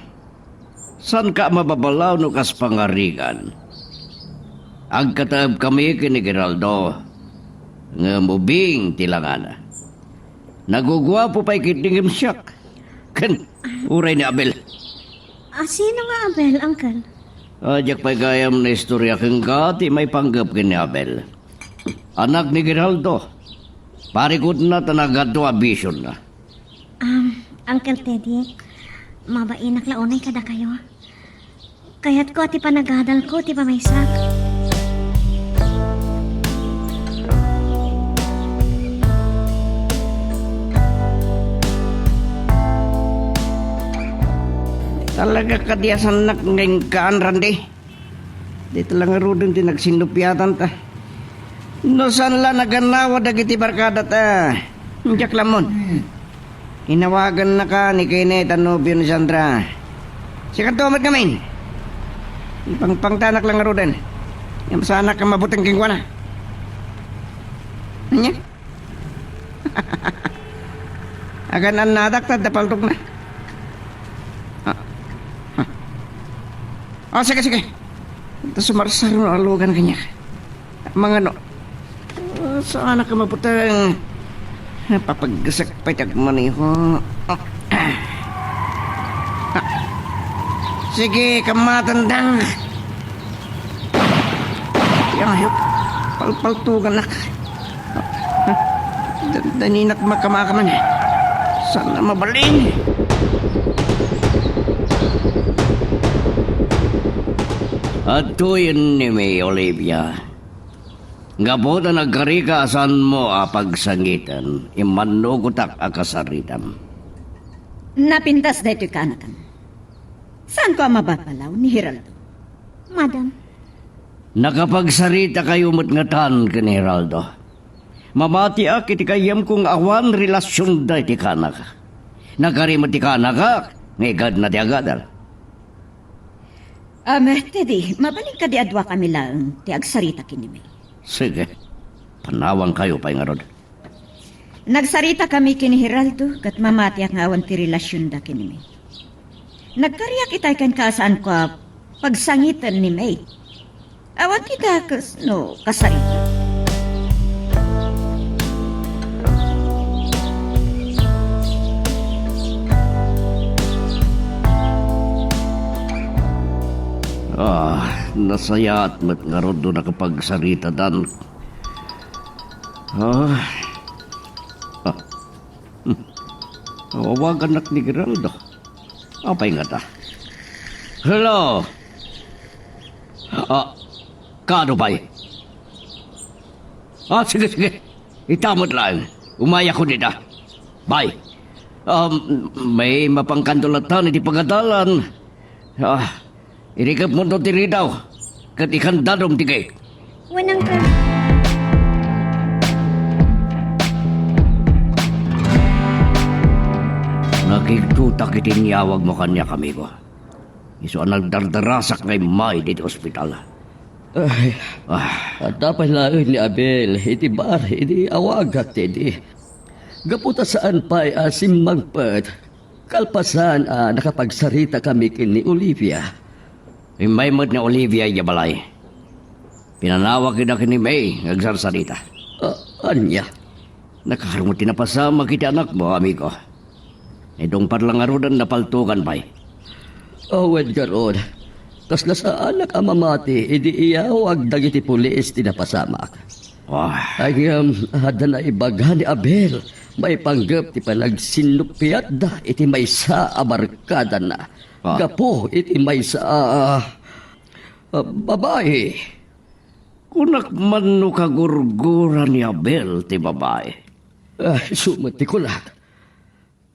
San ka mababalaw no kas pangarigan? Agkataab kami kini Geraldo. Nga mubing tilangana. Nagugwapo pa'y kitingim siyak. Kan, uray ni Abel. Sino nga, Abel, Uncle? Ajak pa gayam na istorya kang gati may panggap kini Abel. Anak ni Geraldo. Parikot na tanagado abisyon na. Uncle Teddy, mabainak launay kada kayo. Kaya't ko ti panagadal ko, ti pa may sak. Talaga kadiyasan nak ngayong kaan, Randy. Dito lang arudin ti nagsinupyatan ta. No saan la naganawa dagiti barkada ta. Jack lamon. Inawagan na ka ni Kenneth ang nobyo ni Sandra. Sikat tumat kami. Ipangpangtanak lang arudin. Yung sa anak ang mabutang kingwana. Anya? Agan ang nadakta dapaldog na. Oh, sige. Ito sumarsar no alugan kanya. Mga no. Saan ka maputang? Papaggasak pa itag maniho. Sige, kamatandang. Yang hayop. Palpaltugan na. Daninak makamakaman. Sana mabaling. Ato yun ni May Olivia. Nga po na nagkarika asan mo pagsangitan, imanugutak akasaritam. Napintas da ito'y kanakan. Saan ko ang mababalaw ni Geraldo? Madam, Nakapagsarita kayo matngatan ka ni Geraldo. Mamati iti kayam kong awan relasyon da iti kanak. Nagkarimot ti kanak ngigad na ti agadal. Teddy, mabalik ka di adwa kami lang, ti agsarita kinimi. Sige, panawang kayo pa nga rod. Nagsarita kami kini Geraldo, kat mamati ang awan ti relasyon da kinimi. Nagkariyak itay kan kaasaan ko pagsangitan ni May. Awan kita kasarita. Nasaya at nga rod doon nakapagsarita dan. Wag anak ni Geraldo. Apay nga ta? Hello? Kano ba'y? Sige. Itamot lang. Umaya ko nita. Bye. May mapangkandulatan iti pagadalan. Irikap mo doon tiri daw. Kat ikan dadong tigay. when Uncle. Nakiktutak itiniyawag mo kanya kami ko. Iso ang nagdardarasak ngay may dito ospital. Ay, dapat lang ni Abel, iti bar, iti awagat, iti. Gaputa saan pa'y magpat. Kalpasan, nakapagsarita kami kini Olivia. May mat ni Olivia yabalay. Pinanawag kita kini May, nagsarsarita. Anya? Nakakarumuti na pasama kita anak mo, amigo. Itong parlangarudan na paltukan pa'y. Awad garon. Tas nasa anak ang mamati, idi iyawag dagiti pulis tinapasamak. Ay, hada na ibaga ni Abel. May panggap ti panagsinupiat da, iti may sa abarkada na. Gapo, iti may sa babae. Kunak man no kagurgura ni Abel ti babae. Sumati ko lang.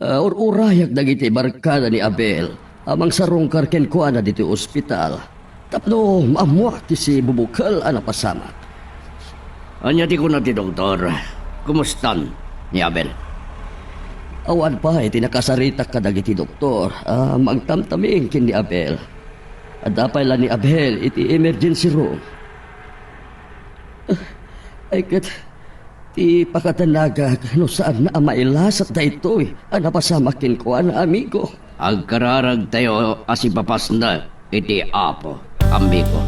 Urayag dagiti barkada ni Abel. Amang sarong karken ko na dito ospital. Tapno maamuak ti si bubukal pasamak. Anya ti ko na ti doktor. Kumustan ni Abel? Awan pa, iti nakasarita ka dagiti doktor. Magtamtaming kin ni Abel. Adapay lang ni Abel, iti emergency room. Ay kat, ti pakatanaga no saan na mailasat da ito napasamakin ko amigo. Agkararag tayo asipapas na iti apo, amigo.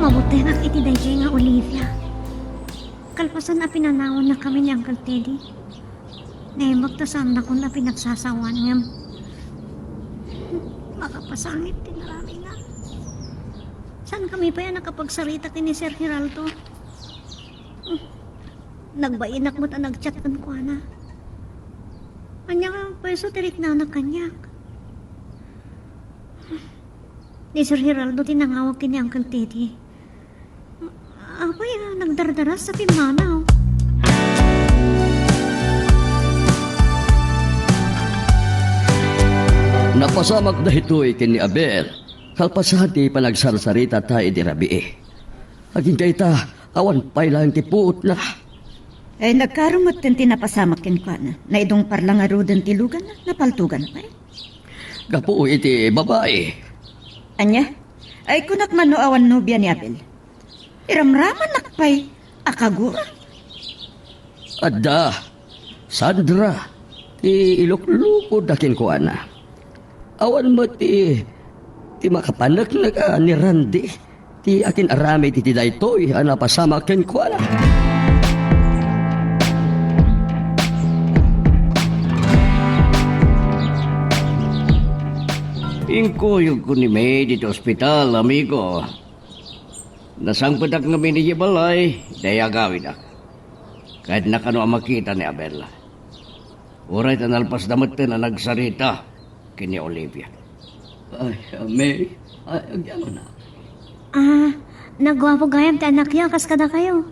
Mabuti nga iti dayjay nga Olivia. Kalpasan na pinanawan na kami ni Uncle Teddy. Naimag ta saan ako na pinagsasawan niya. Makapasangit din marami nga. Saan kami pa yan nakapagsarita kini Sir Geraldo? Nagbainak mo ta nagchat kan ko na. Anya nga pweso tirik na anak kanyak. Ni Sir Geraldo tinangawag kini Uncle Teddy. Apa ya nagdardaras sa pimanaw. Napasamak na ito'y kini Abel. Kalpasati panagsarsarita tayo di rabi eh. Aging kay ta, awan pa'y lang tipuot na. Ay nagkarumot din tinapasamak kin ko na. Na idong parlang arudan tilugan na. Napaltugan pa eh. Gapo iti babae. Anya? Ay kunak man no awan nobya ni Abel. Iramraman nakpay. Akagura. Adda, Sandra, ti iluklukod akin ko ana. Awan mo ti makapanak na ka ni Randy. Ti akin arami ti daytoy ana pasama ken ko ana. Ingkuyog ko ni May dito ospital, amigo. Nasangpadak nga minijibalay, daya gawin ako. Kahit na kano ang makita ni Abel. Uray tanalpas damat na nagsarita kini Olivia. Ay, May, ay, agyan na. Nagwapo gayam ta anak ya, kas kada kayo.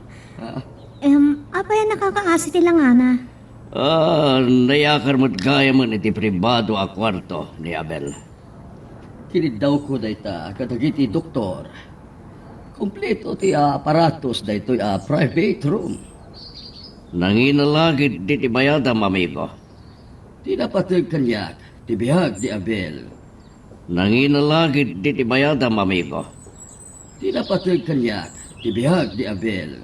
Apa yan nakakaasi tilang ana? Nayakar mo't gaya mo iti pribado a kwarto ni Abel. Kilid daw ko dayta kadagiti doktor. Kompleto ti aparatos daytoy a private room. Nanginalagid di tibayada, amigo. Tinapatag kanyak, tibihag di Abel. Nanginalagid di tibayada, amigo. Tinapatag kanyak, tibihag di Abel.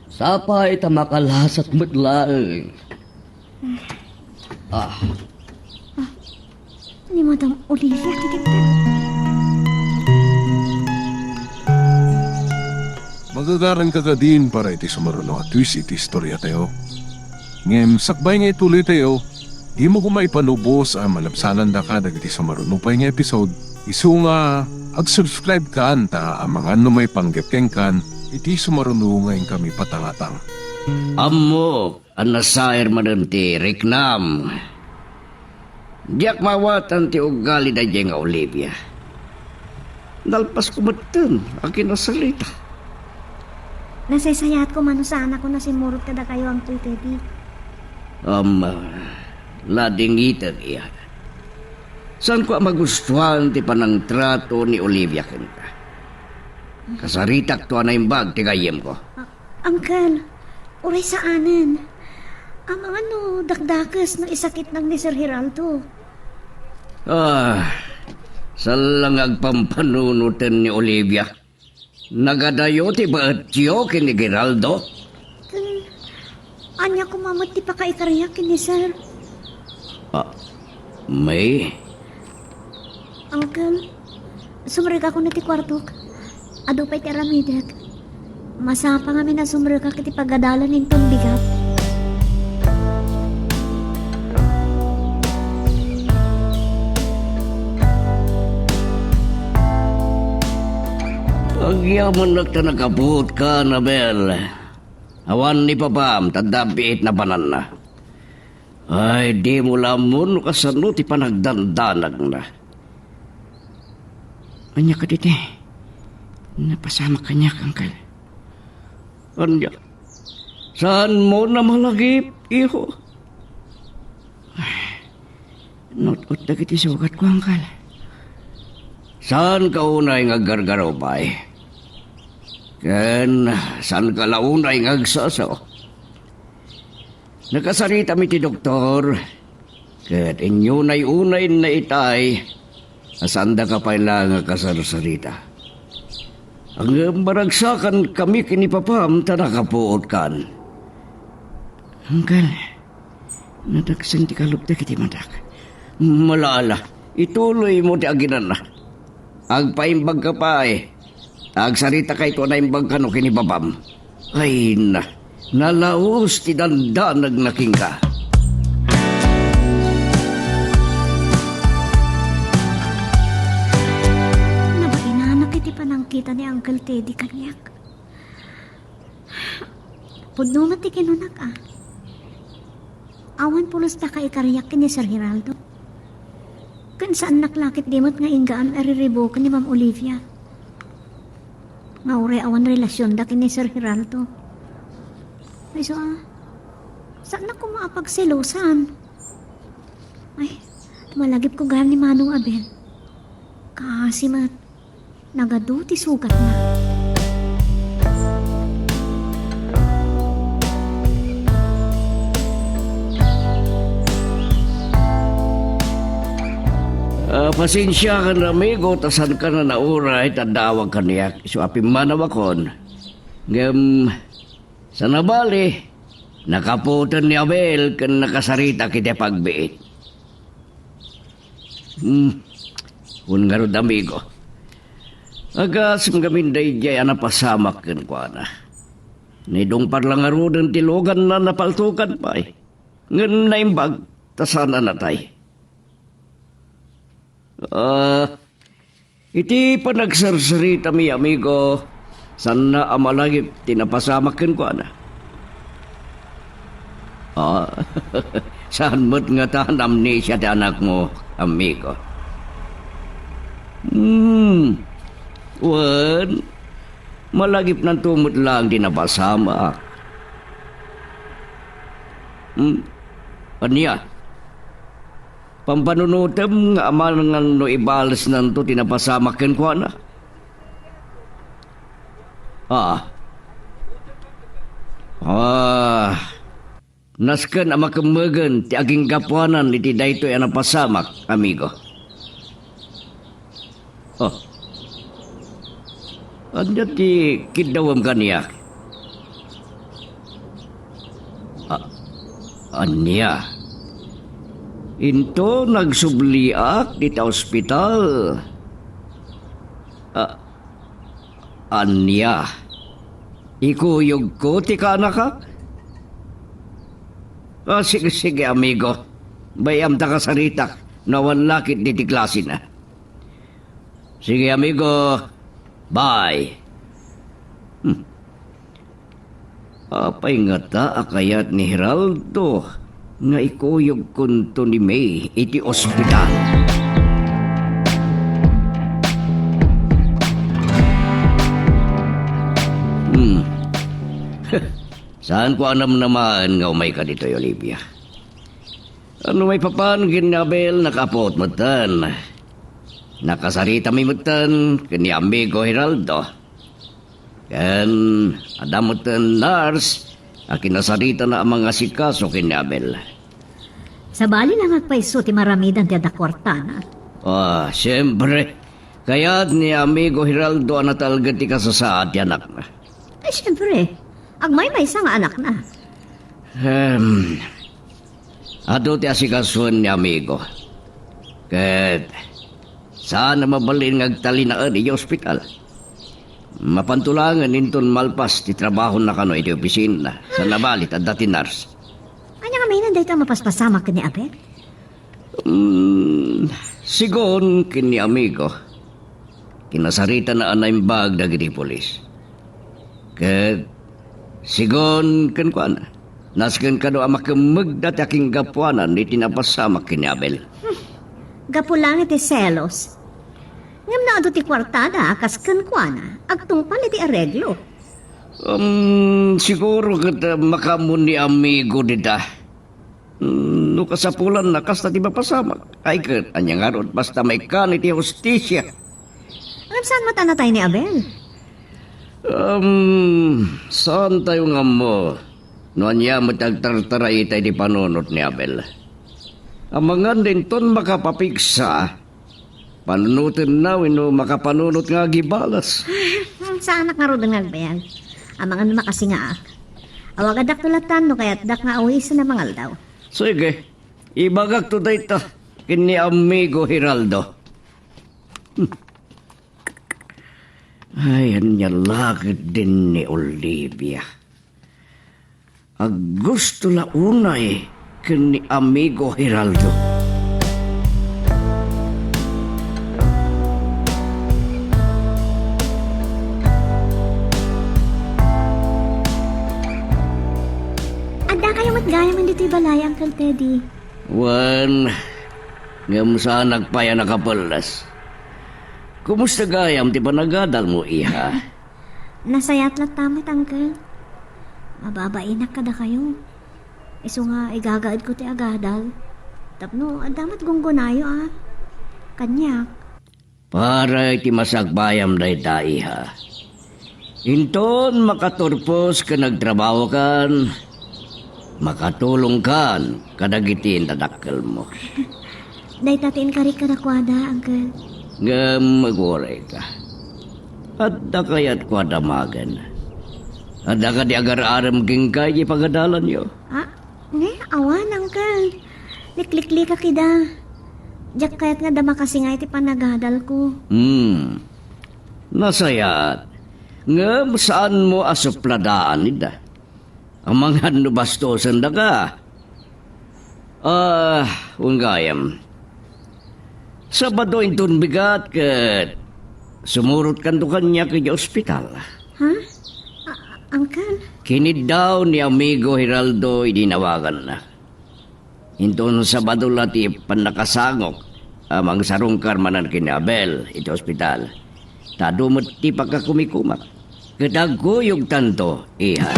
Sapay ta makalasat matlaeng. Ni Madam Olivia, tikinta. Magagaran ka ka din para iti sumaruno at twist iti istorya tayo. Ngem, sakbay nga ituloy tayo, di mo kumaipanubos ang malapsanan da ka dagiti sumaruno pa nga episode. Isu nga, ag-subscribe ka anta ang mga may panggepkeng kan, iti sumaruno ngayon kami patangatang. Ammo, ang nasair man ti reklam. Diyak mawatan ti ugali da nga Olivia. Dalpas kumatan, akin nasalita. Nasaysayat ko mano sa anak ko na simurot kada kayo ang Teddy. Ladingitan iya. Saan ko magustuhan ti panang trato ni Olivia kanta? Kasaritak to na imbag ti gayem ko. Uncle, uray sa anan. Ang mga dakdakas ng isakit ng ni Sir Geraldo. Salang agpampanunutan ni Olivia. Nagadayo ti baetyo kini Geraldo? Anya kumamot ti pakaikaryak ni Sir. May? Uncle, sumreg ako na ti kwartok. Ado pa'y tiramidek. Masapa nga na sumreg ka kiti pagadalan ng bigat. Agyaman na nagabot ka, Nabel. Awan ni Papam, tadabiit na banan na. Ay, di mo lamon kasano ti panagdandanag na. Anya ka dito eh. Napasama kanya kangkal. Anya, saan mo na malagip, iho? Not-ut na kiti sugat ko, angkal. Saan ka unay nga gargaraw ba eh? Ken, saan ka launay nga agsasaw? Nakasarita mi ti doktor. Ket inyo na'y unay na itay. Asanda ka pa lang nga kasarsarita. Ang baragsakan kami kinipapam tanakapuot kan. Angkal, nadagsan ti kalupta kiti madak. Malaala, ituloy mo ti aginan na. Agpaimbag ka pa eh. Agsarita kay to na imbag ka no kinibabam. Ay na, Nalaos ti dandanag nakingga. Nabainanak iti panangkita ni Uncle Teddy kanyak. Pudno ti kinunak Awan pulos ta ka ikariyak ni Sir Geraldo. Kan saan naklakit dimot nga inggaan ariribo ni Ma'am Olivia. Nga ure awan relasyon da ni Sir Geraldo. Ay so saan na ko maapagselosan? Ay, malagip ko gayam ni Manong Abel. Kasi nagaduti sugat na. Pasensya ka na, amigo, tasan ka na nauray, tandawag ka niya. So, apimmanawakon. Ngam, sa nabali, nakaputan ni Abel kan nakasarita kita pagbiit. Kung nga rin, amigo. Agas magaminday jay anapasamak kan kwa na. Nidong parlang arudan tilogan na napaltukan pa eh. Ngan naimbag, tasana natay. Iti panagsarsarita mi amigo, sana amalagip tinapasamakin ko na. Saan mo't nga tahan amnesia ti anak mo, amigo? Wan, malagip ng tumot lang tinapasama. Anya? Pampanunutem nga aman nga no ibalas nanto tinapasamakin ko na. Nasken ama kemegen ti aging kapuanan iti daytoy ana pasamak, amigo. Anya ti kidawam kaniya. Anya. Into nagsubliak di ta ospital. Anya. Ikuyog ko ti kana ka? Sige, amigo. Bayam ta kasarita na walakit di ti klase na. Sige, amigo. Bye. Apay nga ta akayat ni Geraldo nga ikuyog kunto ni May iti ospital. Saan ko anam naman nga umay ka dito, Olivia? Ano may papan ginabel nakapot mo tan? Nakasarita may mutan kani amigo Geraldo. Kan adam mutan nurse akinasarita na ang mga sikaso kini Abel. Sa bali lang agpaiso ti maramidan ti adakwartana. Siyempre. Kaya't ni amigo Geraldo anatalga ti kasasaad ti anak na. Ay, siyempre. Agmay may isang anak na. Ato ti asikasuan ni amigo. Kat saan na mabalin ngagtalinaan iti ospital? Mapantulangan inton malpas ti trabaho na kano iti opisina sa nabalit at dati nurse. Anya nga may nanday mapaspasamak ni Abel? Sigon kini amigo. Kinasarita na anay bag dagiti polis. Kat sigon kan kuana. Nasken kado amakemeg dati aking gapuanan iti napasamak kini Abel. Gapo lang iti selos. Ngam na ado ti kwartada, kaskan kwa na, agtungpal iti areglo. Siguro kat makamun ni amigo dita. No kasapulan na kasta ti mapasamak. Ay kat, anyang aron, basta may kan iti hostisya. Ngam saan matanatay ni Abel? Saan tayo nga mo? No anya matagtartaray tayo di panunot ni Abel. Amangan din ton makapapigsa. Panunutin na, no makapanunot nga gibalas. Saan nga ro nga agbayag? Ang mga makasingaak. Awag adak tulatan no kaya't dak nga awis na mangal daw. Sige, ibagak to dayta kini amigo Geraldo. Ay, anya lakit din ni Olivia. Gusto la unay ken ni amigo Hiraldo. Anda kayo matgayam ang dito'y balay, Uncle Teddy. Wan, ngam saan nagpaya nakapalas. Kumusta gayam ti panagadal mo iha? Nasayat lang tamit, Uncle. Mababainak kada kayo. Iso nga igagaad ko ti agadal. Tapno, adamat gunggunayo Kanyak. Para iti masagbayam day iha. Inton makaturpos ka nagtrabaho kan, makatulong kan kadagitin tadakkel mo. Day tatiin karik kadakwada, Uncle. Ngam magore ka. At da kayat ko adamagan. At da ka di agar-aram gingkay di pagadalan yo. Awan, Uncle. Liklikli ka kida. Diyak kayat nga dama kasi nga iti panagadal ko. Nasayat. Ngam saan mo asupladaan nida? Ang mga nubastosan da ka. Unggayam. Sabado intun bigat kat sumurot kan to kanya kay ospital. Ha? Uncle? Kinid daw ni amigo Hiraldo idinawagan na. Intun Sabado lati panakasangok amang sarungkar manan kini Abel iti ospital. Tadumot ti pagkakumikumak. Kadaguyog tanto iha.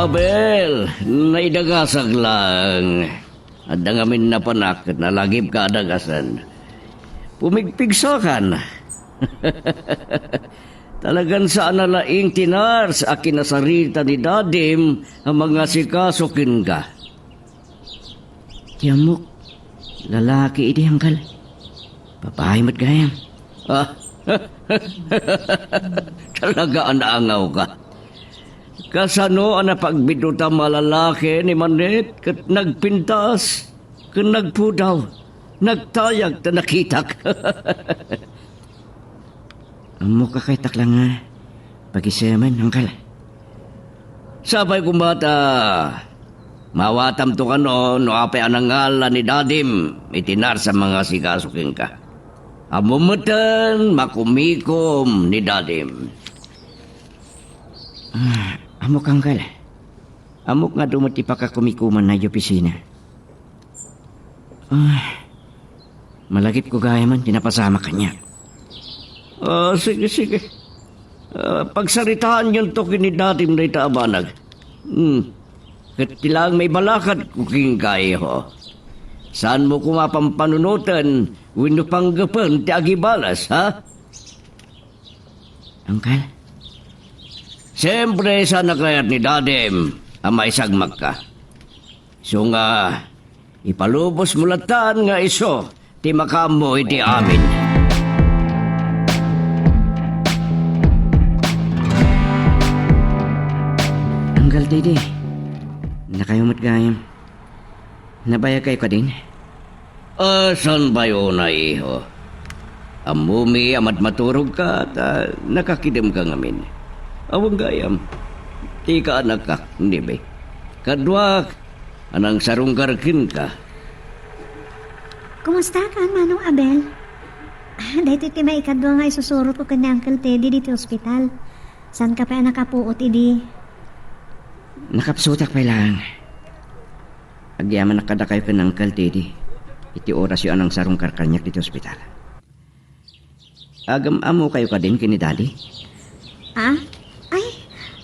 Abel, naidagasag lang. At dangamin na panak na lagip ka adagasan. Pumigpigsakan. Talagan saan na laing tinar sa akin na sarita ni Dadim ang mga sikasukin ka. Tiyamok, lalaki iti hangkal. Babae mat gayam. Talaga anaangaw ka. Kasano ang napagbiduta malalaki ni Manit kat nagpintas, kat nagpudaw, nagtayag ta nakitak. Amo ka kay taklang nga, pag-isaman, hangkal. Sabay kumbata, mawatam to ka no apay anangala ni Dadim, itinar sa mga sikasuking ka. Amumutan, makumikom ni Dadim. Amok angkal. Amok nga dumati pa ka kumikuman na yung opisina. Malagip ko gaya man, tinapasama kanya. Sige. Pagsaritaan yun to kinidatim na itaabanag. Kat tilang may balakad kuking kaya ho. Saan mo kumapampanunutan, wino panggapan ti agibalas, ha? Angkal? Siyempre, sana kaya't ni Dadim ang maisagmag ka. So nga, ipalubos mo latan nga iso, ti makamo iti amin. Anggal, Dede. Nakayumot gayam. Nabaya kayo ka din? Saan ba yun na iho? Amumi, amat maturog ka at nakakidem ka ngamin. Awang gayam, di ka anak ka, hindi ba? Kadwak, anang sarunggarkin ka. Kumusta ka, Manong Abel? Dahito iti may ikadwa nga isusurot ko ka ni Uncle Teddy dito ospital. San ka pa nakapuot, idi? Nakapsutak pa lang. Agyaman nakada kayo ka ng Uncle Teddy. Iti oras yung anang sarunggar kanyak dito ospital. Agam amo kayo ka din kini Daddy?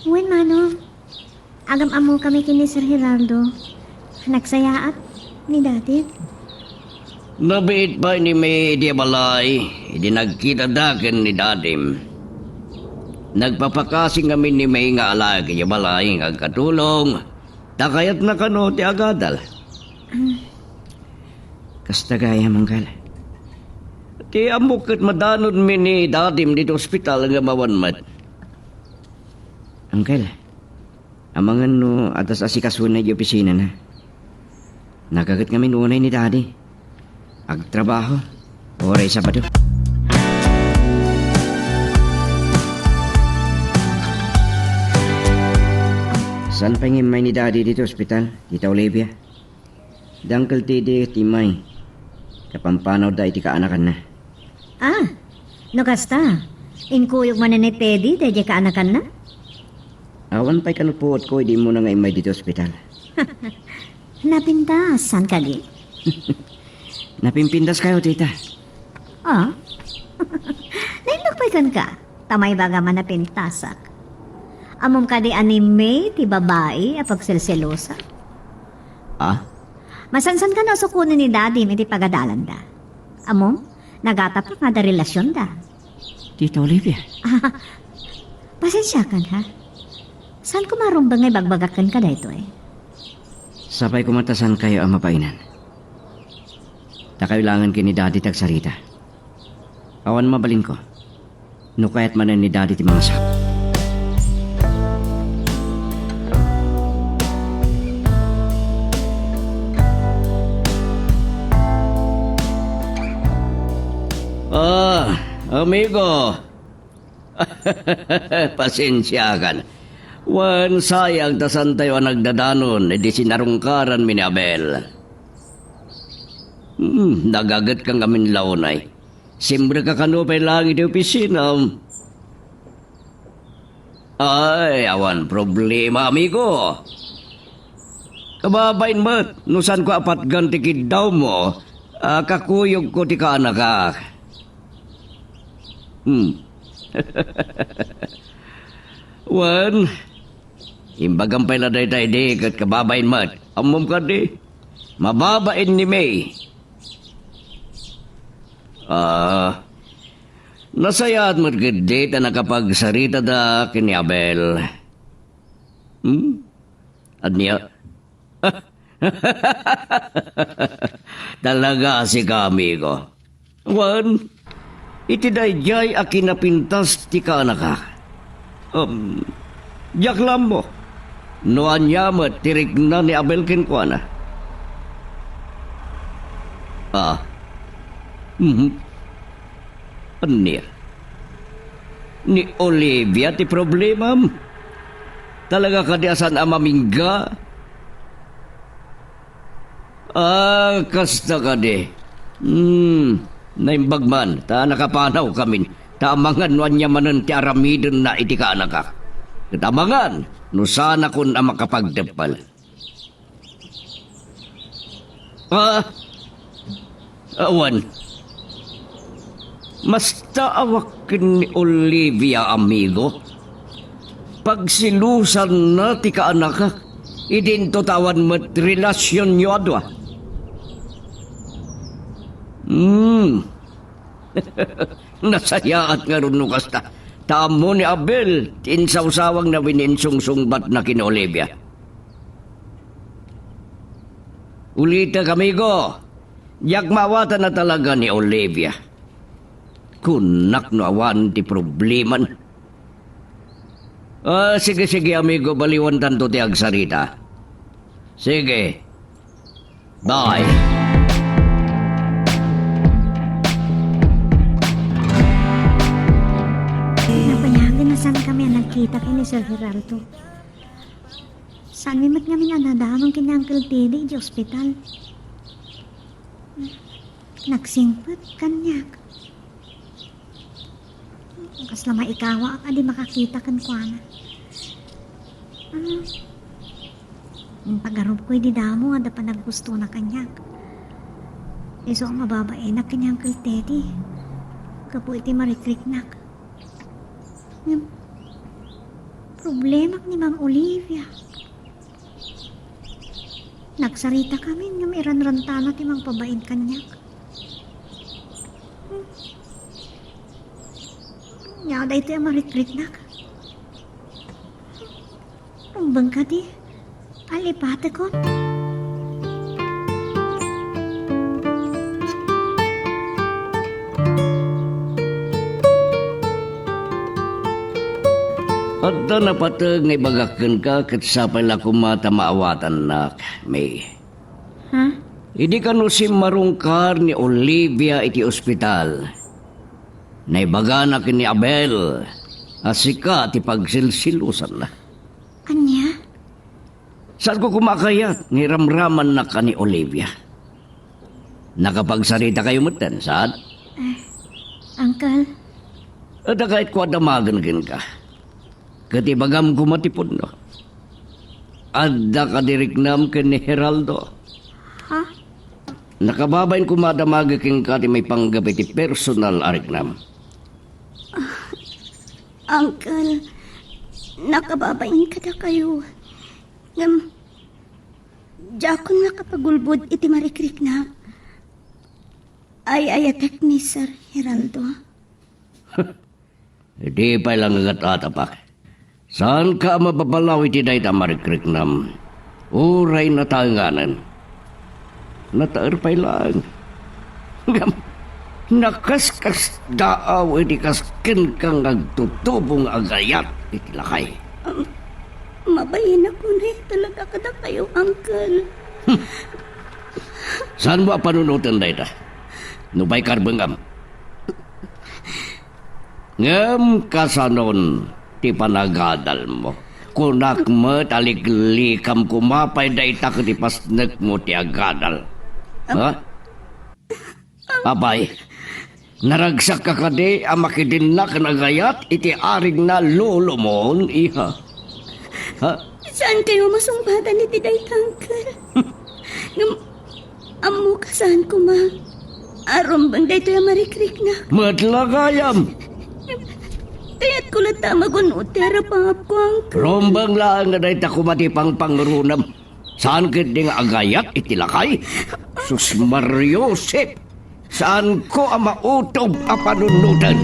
Uwan, Manong. Agam amo kami kini Sir Hiraldo. Nagsayaat ni Dati. Nabiit ba ni may diabalay? Hindi nagkita dakin ni Dadim. Nagpapakasing kami ni may nga alagi diabalay nga katulong. Takayat na kano ti agadal. Kasta gaya mangkal. Ti amok kat madanon mi ni Dadim dito ospital nga mawanmat. Uncle, amangan no atas asikasun na yung opisina na. Nagagat kami nunay ni Daddy. Agtrabaho, oray Sabado. Saan pa may ni Daddy dito ospital, Tita Olivia? Dangkal tidi timay. Kapampanaw da iti kaanakan na. Ah, no kasta. Inkuyog man ni Teddy, deje ka anakan na? Awan pa'y kanupuot ko, hindi mo na nga imay dito ospital. Napintasan ka di? Napimpindas kayo, tita. Ah? Nainukpaitan ka. Tamay baga man napintasak. Amom ka di anime, ti babae, apag selselosa. Ah? Masansan ka na sukunin ni Daddy, may ti pagadalan da. Amom, nagatapak nga da relasyon da. Tita Olivia. Ah, pasensya ka ha? Saan kumarumbang ay bagbagakan ka da ito eh? Sabay kumatasan kayo ang mapainan. Takailangan kini Daddy tagsarita. Awan mabalin ko. Nukayat manan ni Daddy ti mga sak. Ah, amigo. Pasensya ka na. Wan sayang tasan tayo ang nagdadanon, edi sinarungkaran mi ni Abel. Nagagat kang amin launay. Simbre ka kanupay lang iti opisina. Ay, awan problema, amigo. Kababain mo't, nusan ko apat gantikid daw mo, kakuyog ko ti kaanak ka. Wan, imbagang pala day tayo di kat kababain mo't, amom ka di, mababain ni May. Nasayat mo't gede ta nakapagsarita da kini Abel. At niya, talaga si kami ko. Wan, itidayjay a kinapintas ti kanaka. Diyak lang mo. Noan yamat tirik na ni Abel kinkwana. Anir. Ni Olivia ti problema. Talaga ka di asan amamingga. Kasta ka di. Naimbagman, ta nakapanaw kami. Tamangan wan niya manan ti aramidon na iti ka anak ka. Tamangan, no sana kun ang makapagdepal. Awan. Mas taawakin ni Olivia, amigo. Pagsilusan na ti ka anak ka, idinto tawan mo't relasyon nyo adwa. Nasayaat nga rin kasta. Tamo ni Abel, tinsawsawang na wininsungsungbat na kin Olivia. Ulita kamigo, yagmawatan na talaga ni Olivia. Kunak no awan ti probleman. Sige amigo, baliwan tanto ti agsarita. Sige. Bye. Napayagan na saan kami ang nagkita kay ni Sir Geraldo. Saan mimat kami na nadamang kini Uncle Teddy di ospital. Nagsingpot kanyak. Kasla maikawa ka di makakita kan kuana. Pagarob ko'y di damo ada pa naggusto na kanyak. Iso ang mababae na kanyang Uncle Teddy. Kapo iti marikriknak. Problema ni Ma'am Olivia. Nagsarita kami ng iran-rantana ti mang pabain kanyak. Nyada ito yung marikriknak. Rumbang ka di. Alipate ko. At na patag ngay bagakan ka kat sapay la kumata maawatan na May. Ha? Hindi ka no si marungkar ni Olivia iti ospital. Naibaga na ni Abel. Asika ti pagsilsilusan na. Anya? Saan ko kumakayat? Niramraman na ka ni Olivia. Nakapagsarita kayo mutan, saan? Uncle, At kahit ko adamagan ka. Katibagam ko matipon no. Adda ka diriknam ka ni Heraldo. ha? Nakababayin ko madamaga king ka ti may panggabi ti personal ariknam. Uncle, nakababain ka na kayo. Jakon nakapagulbod iti marikrik na. Ay atek ni Sir Heraldo. Hindi pa lang agad-atapak. Saan ka mapapalaw iti dahi ta marikriknam? Uray na tanganan. Nataar pa lang. Nakaskas daaw iti kaskin kang agtutubong agayat iti lakay. Mabayin ako na talaga kada kayo, Uncle. Saan mo panunutan dahi ta? Nubay karbengam. Ngam kasanon ti panagadal mo. Kunak mo taliklikam kumapay dahi ta ti pasnek mo ti agadal. Ha? Abay, naragsak ka kadi ang makidinnak na gayat iti aring na lolo mon, iha. Ha? Saan kayo masumbatan ni Tiday Uncle? Amo kasahan ko ma. Aron bang dayto yung marikrik na. Matlagayam! Kaya't ko lang tamagun utera pangap ko, Uncle. Rombang lang nga dahi ta kumatipang pangrunam. Saan kit di nga agayat itilakay? Sus Mariosep! Saan ko ang mautob a panunutan?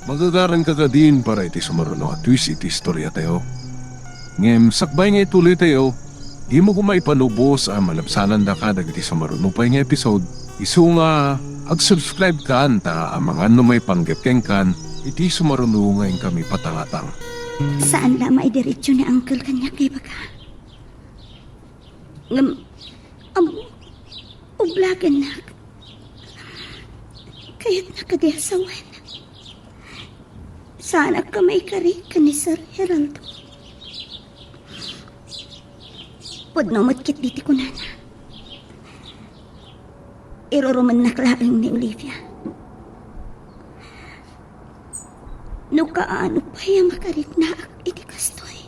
Magagaran ka din para iti sumaruno at twist iti istorya tayo. Ngem, sakbay nga ituloy tayo, di mo kumay panubos ang malabsanan da ka dagiti sumaruno pa nga episode. Isu nga, ag-subscribe ka anta ang mga may panggapkeng kan, iti sumaruno ngayon kami patangatang. Saan la maidiretsyo ni Uncle kanya kay baga? Ublagan na. Kaya't nakadiasawan. Sana ka may kari ka ni Sir Heraldo. Pudno matkit diti ko nana. Iruruman naklaang ni Olivia. No kaano pa yung makarit na iti kastoy.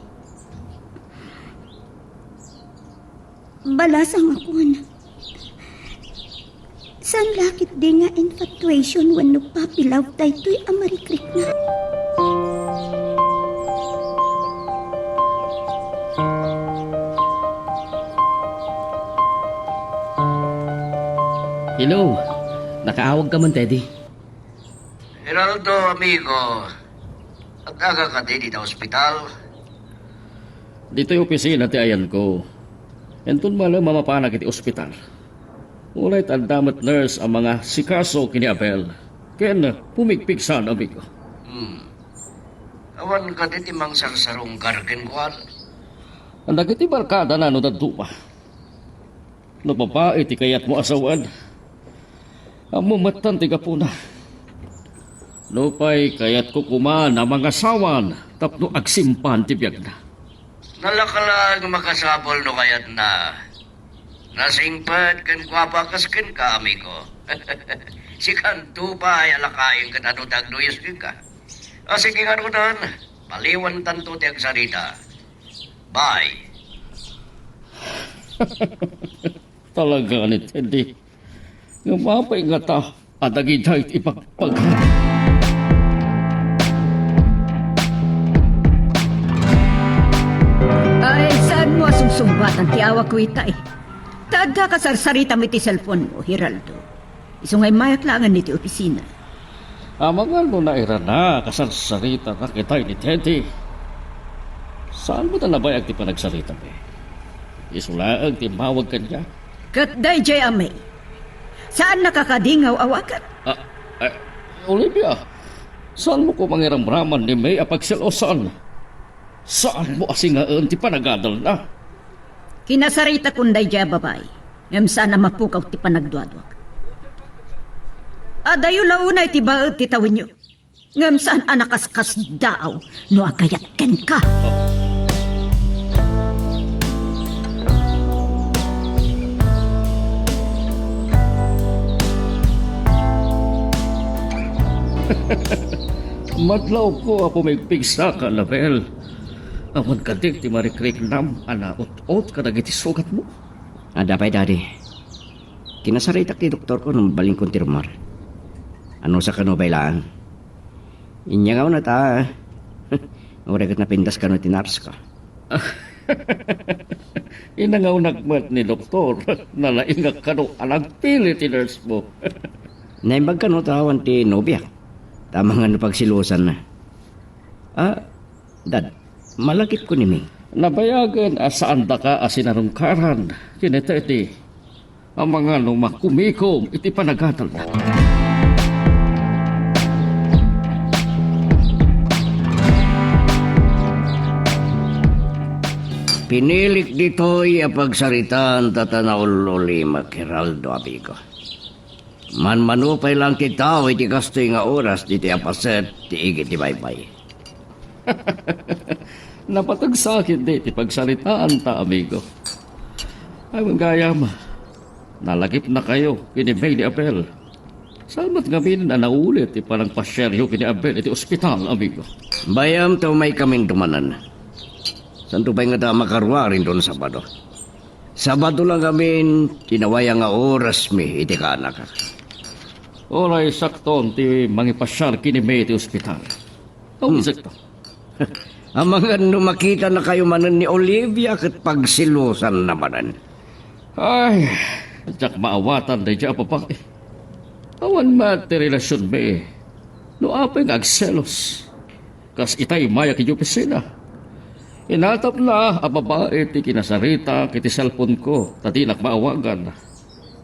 Balasang ako na. San lakit di nga infatuation when no papilaw daytoy amarikrik na. Hello, nakaawag ka man, Teddy. Heraldo, amigo. At aga ka din dito ospital. Dito yung opisina ti ayan ko. Entun malang mamapanak iti ospital. Ulay tandamat nurse ang mga sikaso kini Abel. Ken pumigpigsan, amigo. Awan ka din timang sarsarong gargen kuan. Ang dagiti barkada na no daduma. No babae ti kayat mo asawan. Amo matan ti kapuna. No pay kayat ko kuman ang mga sawan tapno agsimpan ti biyag na. Nalakalang makasabol no kayat na. Nasingpad kan kwapakas ka, amigo. Si Kanto pa ay alakain ka ano tagduyos ka. O sige nga doon, paliwan tanto ti agsarita. Bye. Talaga ni Teddy. Yung mapay nga ta, adagidahit ipagpag. Ay, saan mo asumsumbatan ti awa ko ita eh? Taada ka sarsarita mo iti cellphone mo, Heraldo. Isungay mayak langan niti opisina. Amangal mo na ira na, kasarsarita na kita ni Teddy. Saan mo talabayag ti panagsarita mo? Isulaag ti mawag kanya. Katday jay amay. Saan nakakadingaw awakat? Olivia, saan mo ko mangiramraman ni May apagsilosan? Saan mo asingaan ti panagadal na? Kinasarita kunday jay babay. Ngam sana mapukaw ti panagduadwag. Adayo launay ti baot ti tawin nyo. Ngam saan anak kaskas daw, no agayat ken ka. Madlaw ko ako may pigsa ka, Label. Awan ka dik, ti marikrik nam, anaot-ot ka nagiti sugat mo. Dapay, Daddy. Kinasaritak ni doktor ko nung baling kontirmar. Ano sa kanobailaan? Inya nga na ta. Urekat na pindas ka no tinars ka. Inangaw nagmat ni doktor, nalaingak ka no alang pili ti nurse mo. Naimbag ka no tawan ti nobya. Tama nga no pagsilusan na. Dad, malakip ko ni Ming. Nabayagan asaan da ka asinarungkaran, kinita iti. Ang mga lumakumikom, iti panagatal na. Pinilik dito'y apagsaritaan tatanaul ulima Geraldo amigo. Manmanupay lang kita o iti kastoy nga oras di ti apaset ti igit ti baybay. Napatagsakit di, ti pagsalitaan ta, amigo. Ay, gayam, nalagip na kayo, kinibay ni Abel. Salamat nga min na naulit, ti parang pasyeryo kini Abel, iti ospital, amigo. Bayam to may kaming tumanan. Santo ba nga ta makarwarin doon Sabado? Sabado lang kami tinawaya nga oras mi iti kaanak. Oray, sakton, ti mangipasyar kinibay iti ospital. Ang sakto. Ang mga makita na kayo manan ni Olivia kat pagsilusan namanan. Ay, jak maawatan na dyan pa pa. Awan mati relasyon me. No apay nga agselos. Kas itay maya ki opisina. Inatap na ang babae ti kinasarita kiti cellphone ko. Tati maawagan.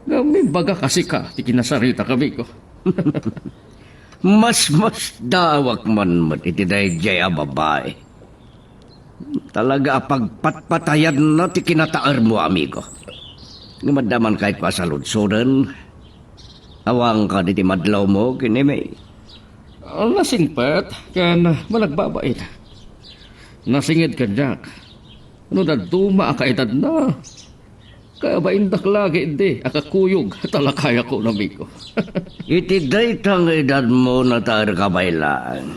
Ngami baga kasi ka ti kinasarita kami ko. Mas dawak man iti dayjay a babae. Talaga pagpatpatayan na ti kinataar mo, amigo. Ngumadaman kahit pa sa ludsodan, awang ka di ti madlaw mo, kinimay. Nasingpat, kan malagbabait. Nasingid ka, Jack. Ano na duma akaedad na. Kaya ba indak lagi hindi, akakuyog, talakaya ko na ko. Iti daytang edad mo na tayo kabaylaan.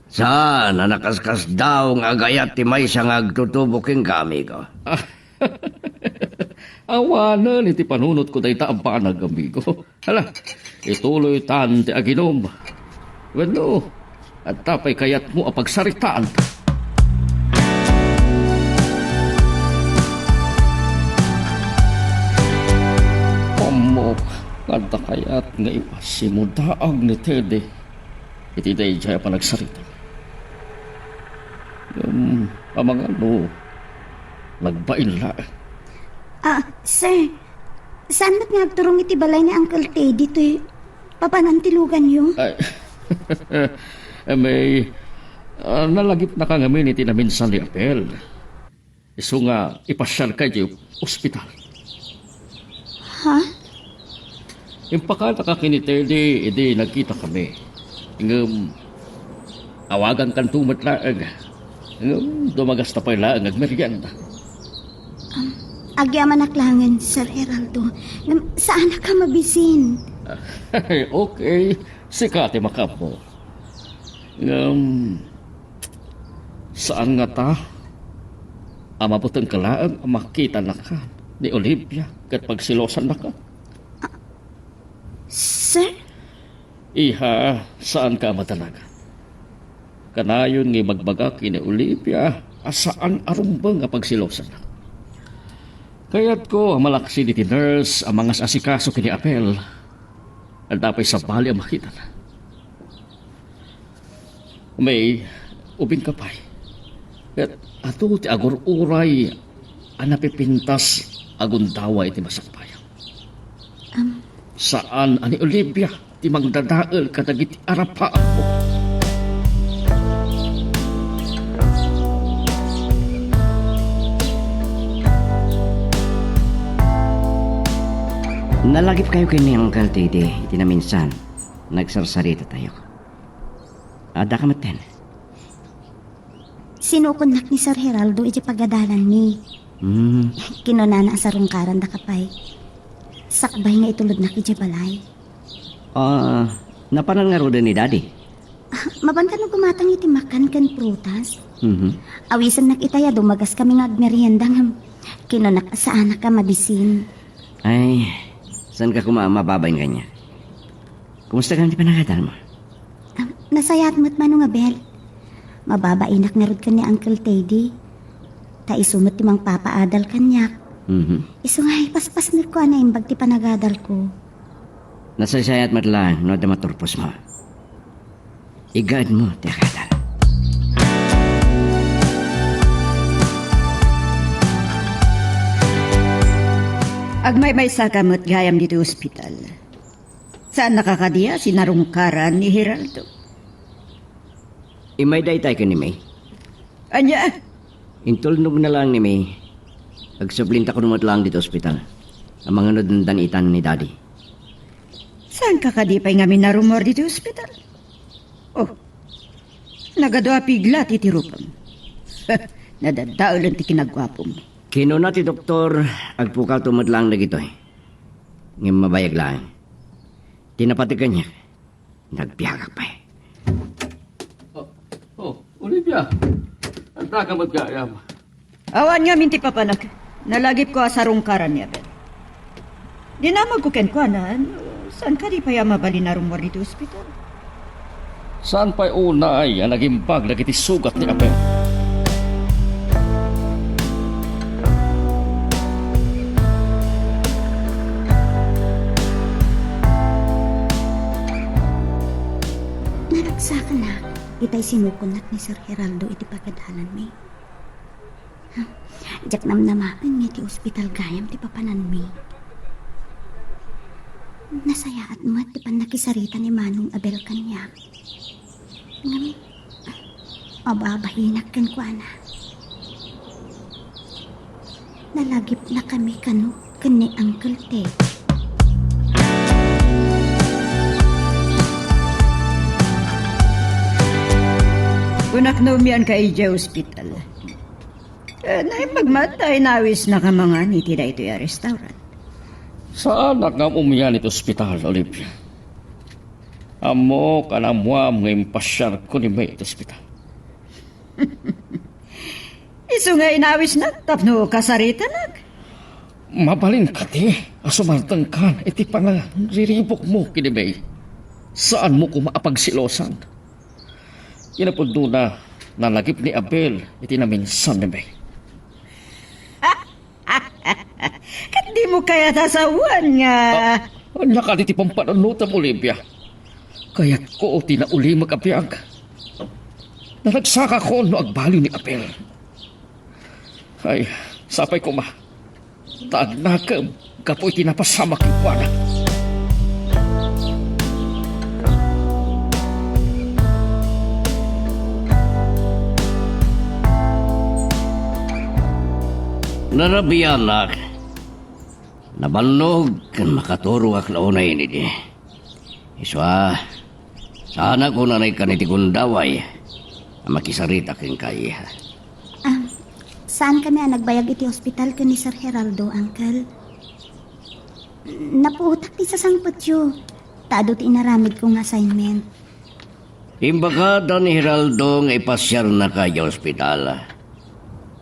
Saan na nakaskas daw nga gayat ti may siyang agtutubuking kami ko. Awanan iti panunot ko dahi taampanag, amigo. Hala, ituloy tan ti aginom. Weno, at tapay kayat mo apagsaritaan. Pamo, kanta kayat nga ipasimudaag ni Tede. Iti dahi jaya pa nagsarita. Pamangano, nagbaila. Sir, saan ba't nga turong iti balay ni Uncle Teddy to'y papanantilugan yun? Ay, may nalagip na ka nga miniti na minsan ni Abel. Iso nga ipasyal kayo ospital. Ha? Impakata ka kiniteli, edi nagkita kami. Awagan kan tumatlaag. Dumagas na pala ang agmerienda. Agyaman aklangan, Sir Heraldo. Saan na ka mabisin? Okay, sikati makapo. Saan nga ta? Amabutang kalaan ang makita na ka ni Olivia kat pagsilosan na ka. Sir? Iha, saan ka matalaga? Kanayon nga magbaga kini Olivia, asaan arumbang nga pagsilosan na. Kaya't ko ang malaksi ni nurse ang mga asikaso kini Apel. At dapat sa bali ang makita na. May ubing kapay. At ato ti agor uray ang napipintas agundawa iti masakbayan. Saan ani Olivia ti magdadael kadagiti arapa ako. Nalagip kayo kini Uncle Teddy, iti na minsan, nagsarsarita tayo. Ada ka maten. Sinukunak ni Sir Geraldo iti pagadalan ni. Kinunana sa rungkaran da kapay. Sakbay nga itulod na iti balay. Napanan nga roda ni Daddy. Mabanta no gumatang iti makan kan prutas. Awisan nak itaya dumagas kami nga agmerienda nga kinunak sa anak ka mabisin. Ay, saan ka mababay nga niya? Kumusta ka ng panangadal mo? Nasayat mo't mano nga Bel. Mababainak na rod ka ni Uncle Teddy. Ta isumot ti mang papaadal kanyak. Iso nga paspas na ko na imbag ti panagadal ko. Nasasayat mat lang, no da maturpos mo. I-guide mo, ti akadal. Agmay-may sa kamot gayam dito ospital. Saan nakakadiya sinarungkaran ni Geraldo? Imay daytay ka ni May. Anya, Intulnog na lang ni May. Agsublinta ko naman lang dito ospital. Ang mga nodandanitan ni Daddy. saan kakadipay nga minarumor dito ospital? Oh, nagadwa pigla titirupam. Nadadao lang ti kinagwapom. Kino na ti doktor, agpukal tumad lang na gito eh. Ngayon mabayag lang. Tinapatikan niya. Nagpiyagak pa eh. Olivia, ang tagamot gayam. Awan nga minti papanak. Nalagip ko asarong karan niya, Ben. Di na magkukenkwanan. Saan ka di pa yung mabali na rumor dito ospital? Saan pa'y una ay ang naging bag na sugat ni Abel? Naragsa ka na. Itay sinukunat ni Sir Geraldo iti pagkadalan mi. Jak namnamakan nga ti ospital gayam ti papanan mi. Nasayaat mo at ti panakisarita ni Manong Abel kanya. Ngam, mababahinak kan ko ana. Nalagip na kami kanu ni Uncle Ted. Kunak na umiyan ka ija ospital. Naipagmatay nawis na ka mga nitida ito yung restaurant. Saan nga umiyan ito ospital, Olivia? Amo ka na muam ngayon pasyar ko ni May ito ospital. Iso nga inawis na tapno kasarita nag. Mabalin ka ti, asumantang kan, iti pangariribok mo kini May. Saan mo ko maapagsilosan? Inapundo na nalagip ni Abel, iti naminsan ni May. Di mo kaya tasawan nga. Anya ka diti pampananutam, Olivia. Kaya't ko tinauli magabiyag. Nalagsaka ko no agbali ni Abel. Ay, sapay ko ma. Taan na kapoy tinapasama kikwana. Narabiyanak. Nabalnog kan makaturo ak launay ni di. Iswa, sana ko nanay ka ni tikundaway. Makisarita king kaya. Saan kami nagbayag iti ospital ka ni Sir Geraldo, Uncle? Napuutak ti sa sangpatyo. Tado ti inaramid kong assignment. Imbakada ni Geraldo nga ipasyar na kaya ospital.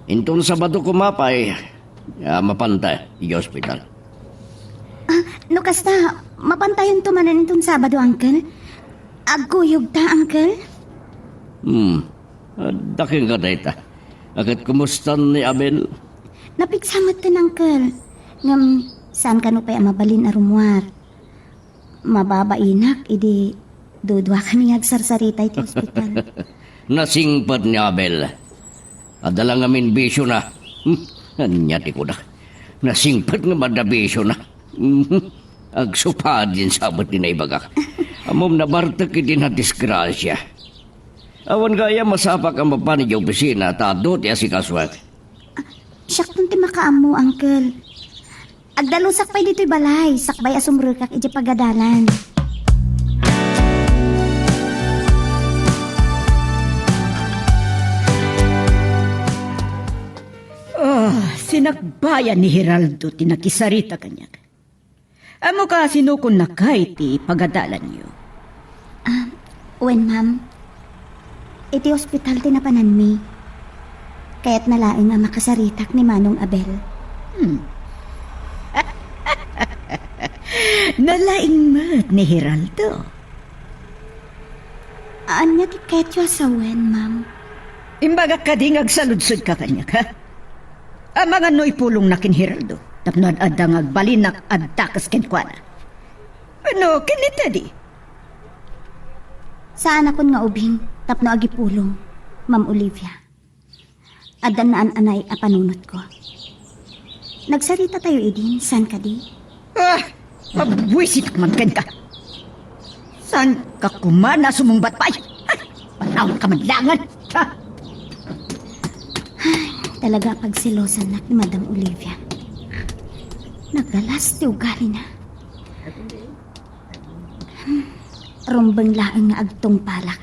Intong Sabado kumapay, mapanta iya ospital. No kasta, mapantayon tumanan itong Sabado, Uncle? Agkuyog ta, Uncle? Daking ka dayta. Agad kumustan ni Abel? Napiksamot tin, Uncle. Ngam, saan ka no pa mabalin arumwar? Mababainak, idi dudwa kami agsarsarita iti ospital. Nasingpat ni Abel. Adala ngamin bisyo na. Anyati ko na. Nasingpat nga madabisyo na. Agsupad din sabat din na ibagak. Amom na bartak din na disgrasya. Awan kaya masapak ang mapanig yung opisina tado ti asikaswat. Siyak nun ti makaamu, Uncle. Agdalusak pa'y dito'y balay. Sakbay asumrukak iti pagadalan. Sinakbayan ni Heraldo tinakisarita kanya. Amo ka sinukon na kay ti pagadalan niyo. Wen, ma'am. Iti ospital tinapanan mi. Kaya't nalaing nga makasaritak ni Manong Abel. Nalaing mat ni Heraldo. Anya ti ketyo sa wen, ma'am. Imbaga ka di ngagsaludsod ka kanya ka. Ang mga noy pulong na kin Heraldo. Tapno adda ngagbalinak adda kas kenkwana. Ano, kinita di? Saan akon nga ubing, tapno agipulong, Ma'am Olivia. Adan naan anay apanunot ko. Nagsarita tayo idin, san ka di? Mabwisit man ka. San ka kumana sumungbat pa? Ay, panahon ka manlangan. Ha? Talaga pagsilosan na ni Madam Olivia. Nagalas ti ugali na. Rumbang laang nga agtong palak.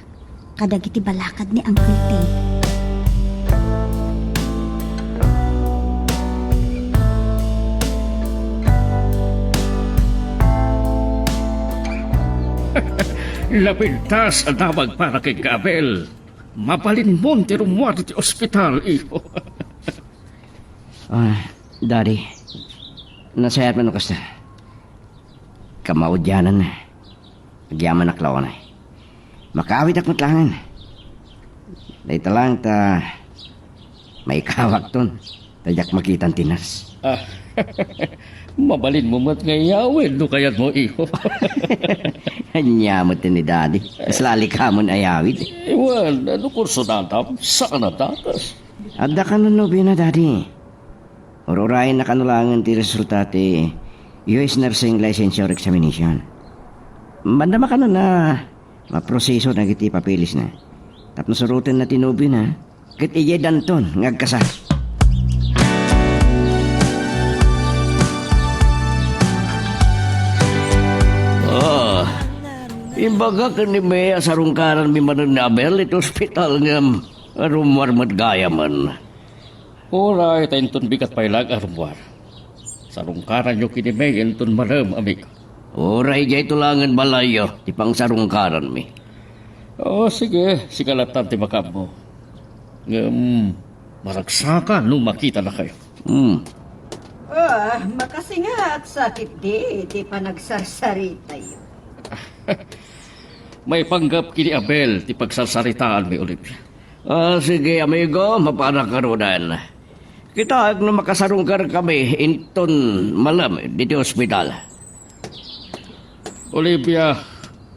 Kadagiti balakad ni Uncle Tim. Lapintas ang tawag para kay Gabel. Mapalin mo ti rumuar ti ospital, iho. Daddy, nasayat man ako sa kamaudyanan na. Nagyaman na klaw na. Makawit akong tlangan. Dahil lang ta may kawak ton. Tadyak makitan tinas. Mabalin mo mat ngayawin, no kayat mo, iho. Anyamot ni Daddy. Slali ka mo na ayawid. Iwan, ano kurso natap? Saan natatas? Adda ka nun na Daddy. Ururayin na kanulangan ti resulta ti US Nursing Licensure Examination. Bandama ka nun na maproseso na kiti papilis na. Tapos surutin na tinubi na. Kit iye danton, ngagkasa. Imbaga ka ni Mea sa rungkaran mi manan na Abel ito ospital ngam rumar matgayaman. Oray, tainton bigat pailag arumwar. Sa rungkaran nyo kinimay, inton maram, amig. Oray jay tulangan malayo ti pang sarungkaran mi. Sige, sigalatan ti makam mo. Maragsakan nung makita na kayo. Makasingat sakit di pa nagsarsarita yun. May panggap kini Abel ti pagsarsaritaan mi Olivia. Sige amigo, mapanakarunan. Kita no makasarungkar kami inton malam dito ospital. Olivia,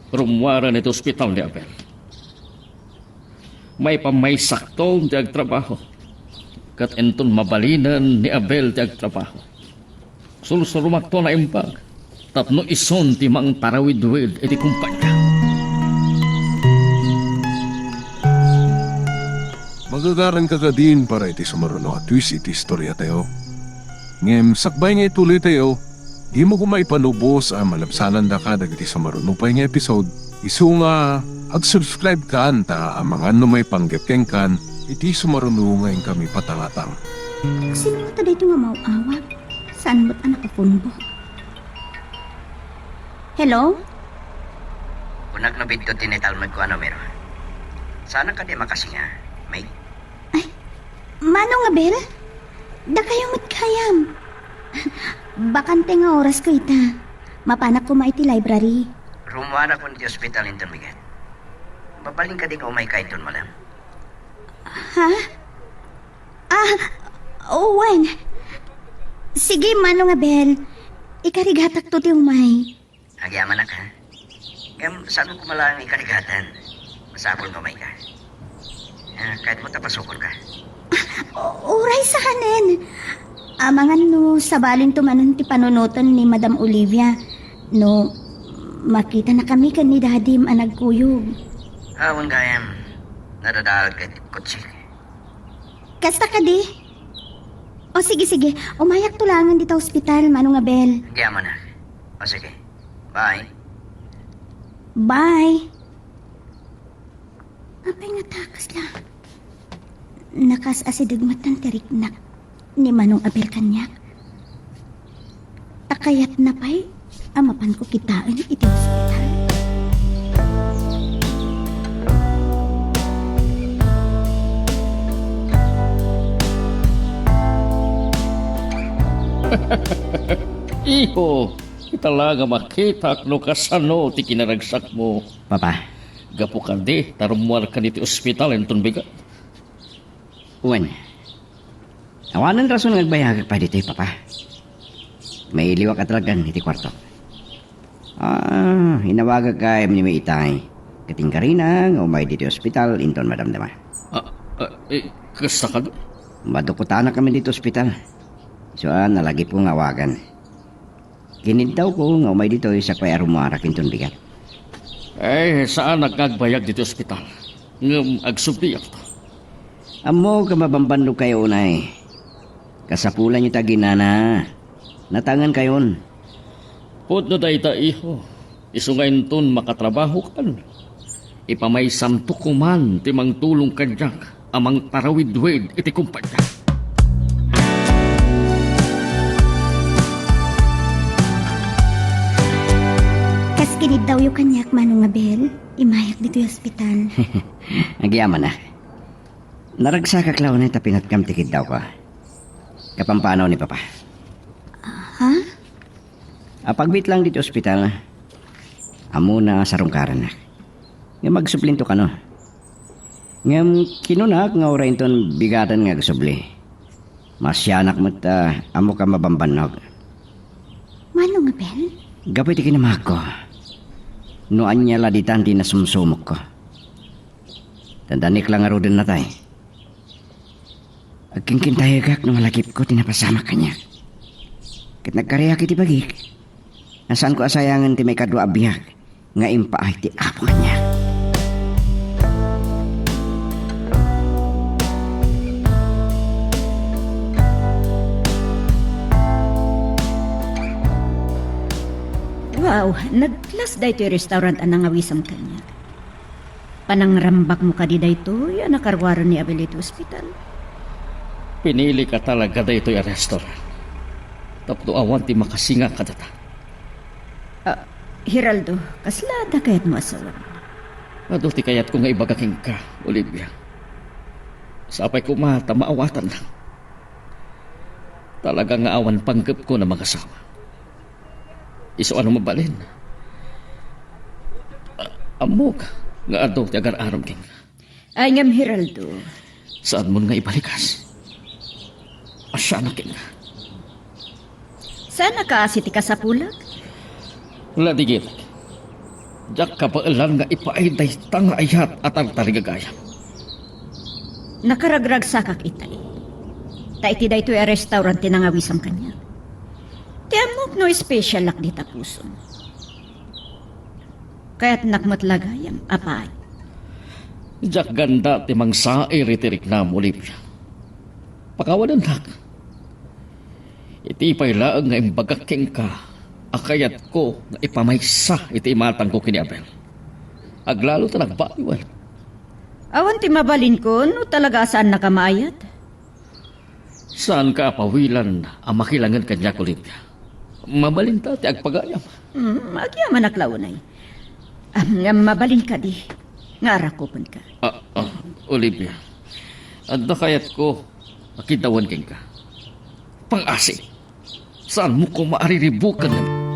rumwaran ito ospital ni Abel. May pamaysaktom ti agtrabaho. Kat enton mabalinan ni Abel ti agtrabaho. Sulsurumakto na impag. Tapno ison ti mang tarawid-wid iti kumpanya. Magagaran ka din para iti sumaruno at twist iti istorya tayo. Ngem sakbay nga ituloy tayo, di mo kumay panubos ang malabsanan da ka dagiti sumaruno pa nga episode. Isu nga ag-subscribe ka anta ang mga may panggapkeng kan iti sumaruno ngayon kami patalatang. Sino mo ta dito nga mauawag? Saan ba't anak kapunbo? Hello? Kunak na bidto tinitalmag ko ano meron. Sana ka di makasinga, may. Manong Abel? Da kayo matkayam. Bakante nga oras ko ita. Mapanak ko maiti library. Rumara ko di ospital inton bigat. Babaling ka di ka umay kainton malam. Ha? Owen. Sige, Manong Abel. Ikarigatak to ti umay. Agyaman na ka. Saan ko malang ikarigatan? Masabol mo may ka. Kahit mo tapasukol ka. Uray sa kanin. Amangan no, sabalin tumanon ti panunutan ni Madam Olivia. No, makita na kami kan ni Dadim ang nagkuyog. Awan gayam. Nadadalag ka kutsi. Kasta ka di? O sige, umayak tulangan dito ospital, Manong Abel. Agyaman na. O sige. Bye. Bye. Apay nga takas lang. Nakas asidagmat ng teriknak. ni Manong Abel kanyak. Takayat na pa'y amapan ko kitaan iti hospital. Iho, talaga makita no kasano ti kinaragsak mo. Papa, Gapo ka di, tarumuar ka dito ospital enton bigat. uwan. Awanan rason nagbayag pa dito, papa. May liwak at talagan iti kwarto. Hinawaga ka ni may itay. Kating karina, nga umay dito ospital, inton madamdama. Kasta ka doon? Madukutan na kami dito ospital. So, nalagi po ngawagan. Kinintaw ko nga umay dito isa kay arumara kinton bigat. Saan nagkagbayag dito ospital? Ngam agsubiyak to. Amo ka mabambando kayo unay. Kasapulan niyo taginana. Natangan kayon. Put no day ta iho. Isungayin ton makatrabaho kan. Ipamay santo kuman timang tulong kanyak. Amang tarawid-wid iti kumpanya. Kas kinid daw yung kanyak Manong Abel, imayak dito yung hospital. Nagyaman na. Naragsa ka klaw na tapinat kam tikid daw ko. Kapampanaw ni papa. Ha? Pagbit lang dito ospital. Amo na sa rungkaran na. Nga magsuplinto ka no. Ngam kinunak nga ora inton bigatan nga gasubli. Masyanak mo't amo ka mabambanog. Manong Abel? Gapit ikinamag ko. Noan niya laditan di nasumsumok ko. Tandanik lang aro din na tayo. Agkingkintayagak ng malakip ko tinapasama kanya. Kit nagkariyak iti bagik. Nasaan ko asayangan ti may kadwa abiyag. Nga impaay ti apo kanya. Wow, nagklas da ito yung restaurant anang awisam kanya. Panangrambak mo ka di da ito, yan nakarwaran ni Abelito Hospital. Pinili ka talaga da ito yung restaurant. Tapno awan ti makasinga ka data. Hiraldo, kaslada kayat mo asawa. Ado ti kayat ko nga ibagaking ka, Olivia. Sapay ko mata maawatan lang. Talaga nga awan panggap ko na mag-asawa. Iso ano mabalin? Amok nga ado ti agar-aram king. Ay ngam Hiraldo, Saan mo nga ibalikas? Asya na king. sana ka asiti ka sa pulag? Wala digit. Diyak ka pa ilan nga ipaiday tanga ayat at ang tarigagaya. Nakaragrag sakak itay. Ta iti da ito yung restaurant tinangawisam kanya. Tiamok no special lak di tapuson. Kaya't nakmatlagayam, apay. Diyak ganda timang sa iritirik na Olivia. Pakawanan nak. Iti pailaang nga imbagaking ka. Akayat ko na ipamaysa iti imatang ko kini Abel. Aglalo ta nagbaliwan. Awan ti mabalin ko, no talaga saan nakamayat? Saan ka pawilan ang makilangan kanya Olivia? Mabalin ta ti agpagayam. Agyaman aklawunay. Nga mabalin ka di. Ngarakopon ka. Olivia. Anda kayat ko makitawan king ka. Pang-asi. Saan mo ko maariribukan ng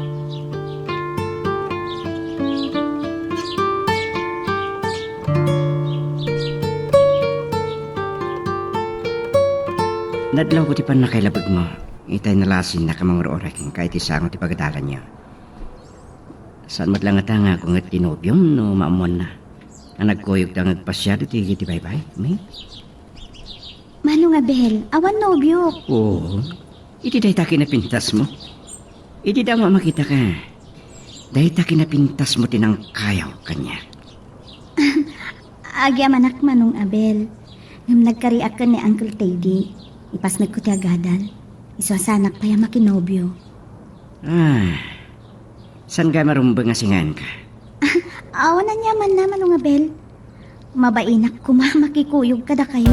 Nadlaw ko ti pan nakailabag mo. Itay nalasin na kamang ororaking kahit isang ti pagadalan niya. Saan mat lang nga kung at tinobyom no maamon na. Ang nagkuyog na nagpasyado ti bye-bye. May? Manong Abel, awan nobyo. Oo. Iti dahi ta kinapintas mo. Iti daw makita ka. Dahi ta kinapintas mo tinang kayaw kanya. Agya manak Manong Abel. Ngam nagkariak ka ni Uncle Teddy. Ipas nagkuti agadan. Iswasanak pa yung makinobyo. San ka marumbang nga singan ka? Awan na niya man na Manong Abel. Mabainak kumamakikuyog kada kayo.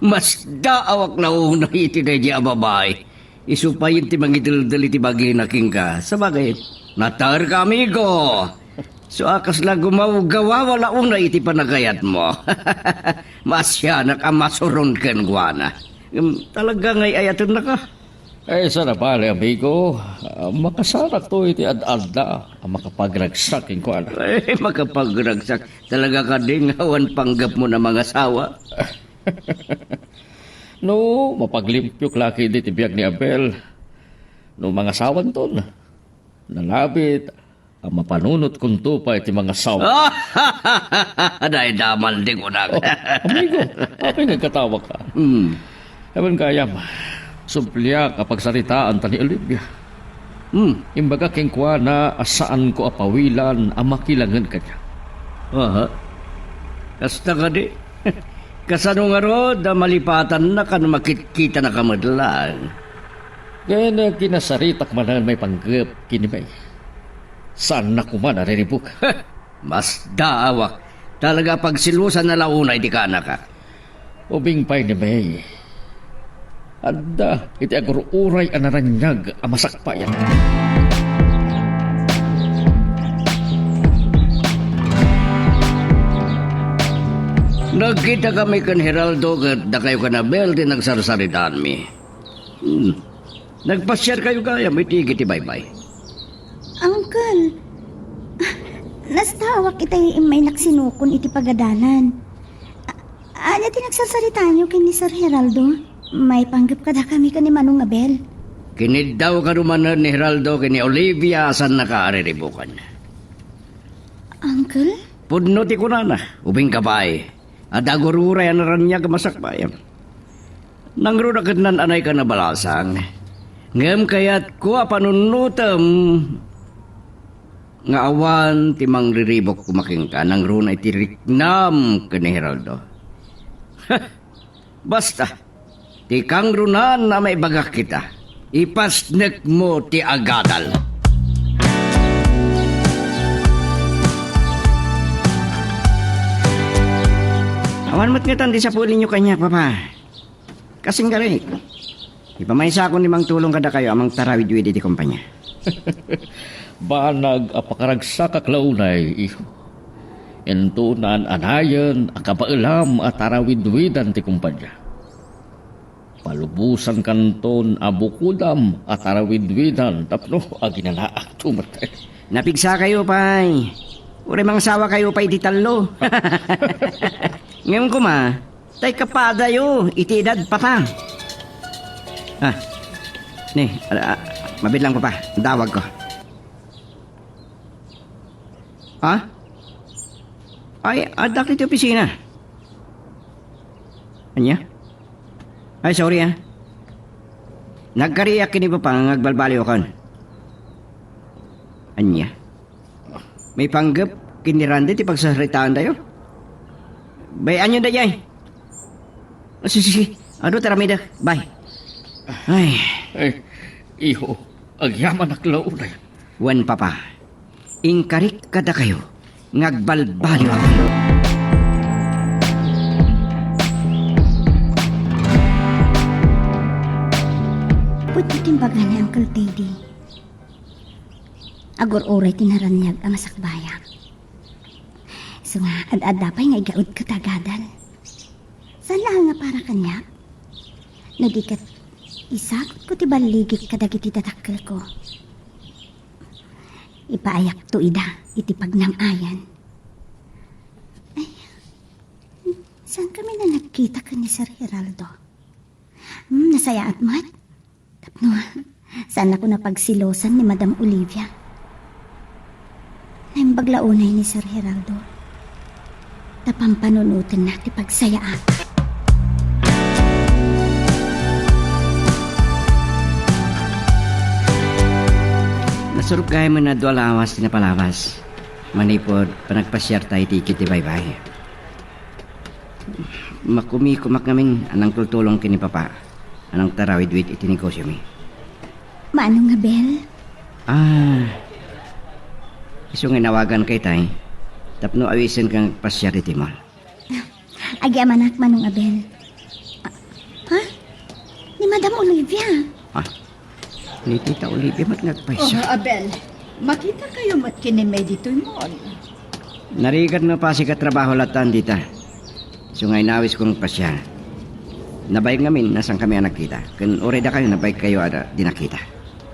Mas daawak na una iti na di ababay. Isupayin ti mangidaldal iti bagay na king ka. Sa bagay, natar ka amigo. So akas lang gumawagawa wala una iti panagayat mo. Masyanak ang masuron ken guana. Talaga ngay ayatan na ka. Eh, sana pala, amigo. Makasarak to iti ad-adda. Makapagragsak yung kuwan. Makapagragsak. Talaga ka din awan panggap mo na mga sawa. No, mapaglimpyok laki di tibiyag ni Abel. No, mga sawan ton. Nalabit. Ang mapanunot kung tupa iti mga sawa. Dahil damal din ko na. Amigo, apa yung nagkatawa ka? Ewan kayam. Sumplia kapag saritaan ta ni Olivia. Imbaga king kwa na asaan ko apawilan ang makilangan kanya. Aha. Kasta ka di. Kasano nga rod, malipatan na ka na makikita na kamadlan. Kaya na kinasaritak manan may panggap kinibay. Saan na kuman nariribuk? Mas daawak. Talaga pagsilusan na launa iti ka na ka. Ubing pa'y ni May. Adda, iti agururay anaranyag amasakpayan. Nagkita kami kan Heraldo kat da kayo kanabel din nagsarsaritaan mi. Nagpasyar kayo kaya, may tigit bye-bye. Uncle, nastawak itay may naksinukon iti pagadalan. Anya tinagsasarita niyo kay ni Sir Heraldo? May panggap kada kami ka ni Manong Abel. Kinid daw karumanan ni Heraldo kini Olivia asan nakaariribukan. Uncle? Pudno ti kunana, ubing kabay. Adagururay anaran niya kamasakbayan. Nangrudakat nan anay ka na balasang. Ngem kayat ko panunutam nga awan timang riribok kumaking ka nang runay tiriknam ka ni Heraldo. Basta, ti kang runan na may bagak kita, ipasnek mo ti agadal. Awan mo't nga tandi sa pulin nyo kanya, papa. Kasing gari. Ipamaysa ako ni mang tulong kada kayo amang tarawid-wid iti kumpanya. Banag apakaragsak aklaunay, iho. Entunan anayan akapailam at tarawid-widan ti kumpanya. Palubusan kanton abukudam at tarawid-widan tapno aginanaak tumatay. Napigsa kayo, pay. Uri mang sawa kayo, pay, di talo. Ngayon ko ma, tay kapada yo, itidad papa. Ni, mabit lang papa, dawag ko. Ay, adak dito opisina. Anya? Ay, sorry Nagkariyak kini papa, ngagbalbaliw kan. Anya? May panggap kinirande ti pagsasaritaan tayo? Bayan nyo na jay. Sige. Ano taramida? Bye. Ay. Iho, agyaman aklaunay. Wan papa. Ingkarik kada kayo. Ngagbalbaliw ako. Puti timbaga ni Uncle Teddy. Agor-oray tinaranyag ang masakbayak. So nga, ad-adapay nga igaud ka tagadal. Sala nga para kanya? Nadikat, isakot ko ti baligit kadagiti tatakkel ko. Ipaayak to ida, iti pagnamayan. Ay, saan kami na nagkita ka ni Sir Heraldo? Nasaya at mat? Tapno, saan ako napagsilosan ni Madam Olivia? Naimbaglaunay ni Sir Heraldo. Tapampanunutan na ti pagsayaan. Nasurup kayo mo na dualawas na palawas. Manipod, panagpasyar tayo tikit ti bye-bye. Makumi-kumak namin anang tultulong kini papa. Anang tarawid-wid iti negosyo mi. Maano nga, Bel? Iso nga nawagan kay tay. Tapno awisin kang pasyar iti mall. Agyamanak manong Abel. Ha? Ni Madam Olivia. Ni Tita Olivia mat nagpaysa. Abel, makita kayo mat kinimay dito'y mo. Narikat na pa si katrabaho latan dita. Sungay nawis kong pasya. Nabayag ngamin nasang kami anak kita. Kan oreda kayo nabayag kayo ada di nakita.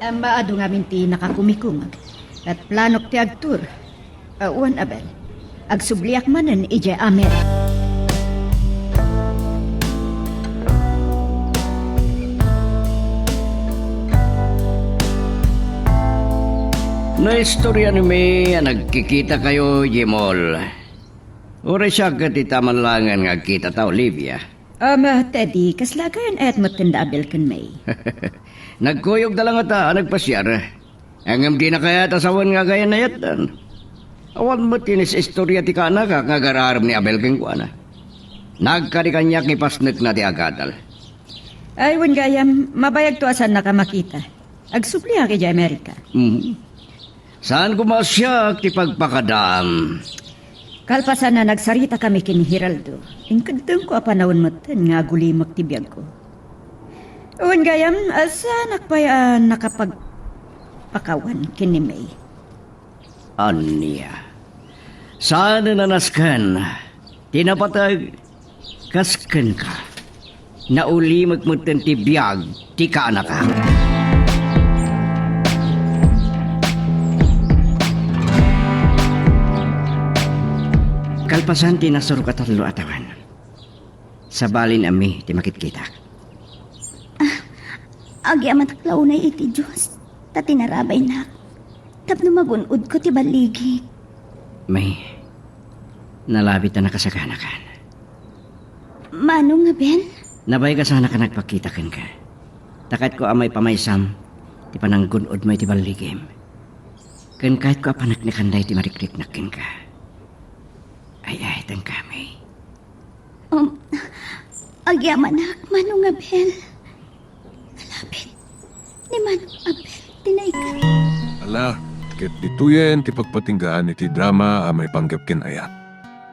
Maado nga minti nakakumikumag. At planok ti agtur. Uwan Abel, agsubliak manen ije amer. Na istorya ni May nagkikita kayo, Jimol. Ore siya katitaman langan nga kita ta Olivia. Teddy, kaslagayan at matanda Abel kan may. Nagkuyog na lang ata, nagpasyar. Angam di na kaya tasawan nga gaya na yatan. Awan mo tinis istorya ti ka nga gararap ni Abel keng kuana. Nagkarikanyak ni pasnek na ti agadal. Ay, wan gayam, mabayag to asan nakamakita. Agsubliak ije Amerika. Saan kumasyak ti pagpakadam? Kalpasan na nagsarita kami kin Hiraldo. Inkadtong ko apanawon matan nga gulimak ti biyag ko. Uwan gayam, asa nakpaya nakapagpakawan kin ni May. Anya. Saan na nanaskan? Tinapatag kaskan ka. Nauli magmutan ti biyag ti kaanak ka. Kalpasan ti nasuro ka tatlo atawan. Sa balin ami ti makitkita. Agyamanak launay iti Diyos. Tatinarabay na. Tapno magunod ko ti baligi. May nalabit na nakasaganakan. Manong Abel? Nabay ka sana ka nagpakitakan ka. Takat ko amay pamaysam, ti pananggunod may ti baligim. Kan kahit ko apanak ni kanday ti marikrik nakin ka. Ay tang kami. Agyamanak, Manong Abel. Malapit. Ni Manong Abel, tinaikan. Ala, ket dituyen ti pagpatinggaan iti drama a may panggap ken ayat.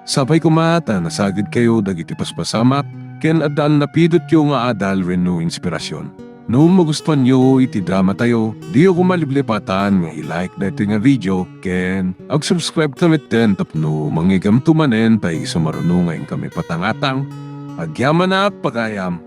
Sabay kumata nasagid kayo dagiti paspasamak ken adal napidot yo nga adal renno inspirasyon. No magustuhan nyo iti drama tayo, di ako maliblipatan nga i-like na ito nga video ken ag-subscribe tamit din tapno mangigam tumanen tayo sumarunungan kami patangatang agyaman na pagayam.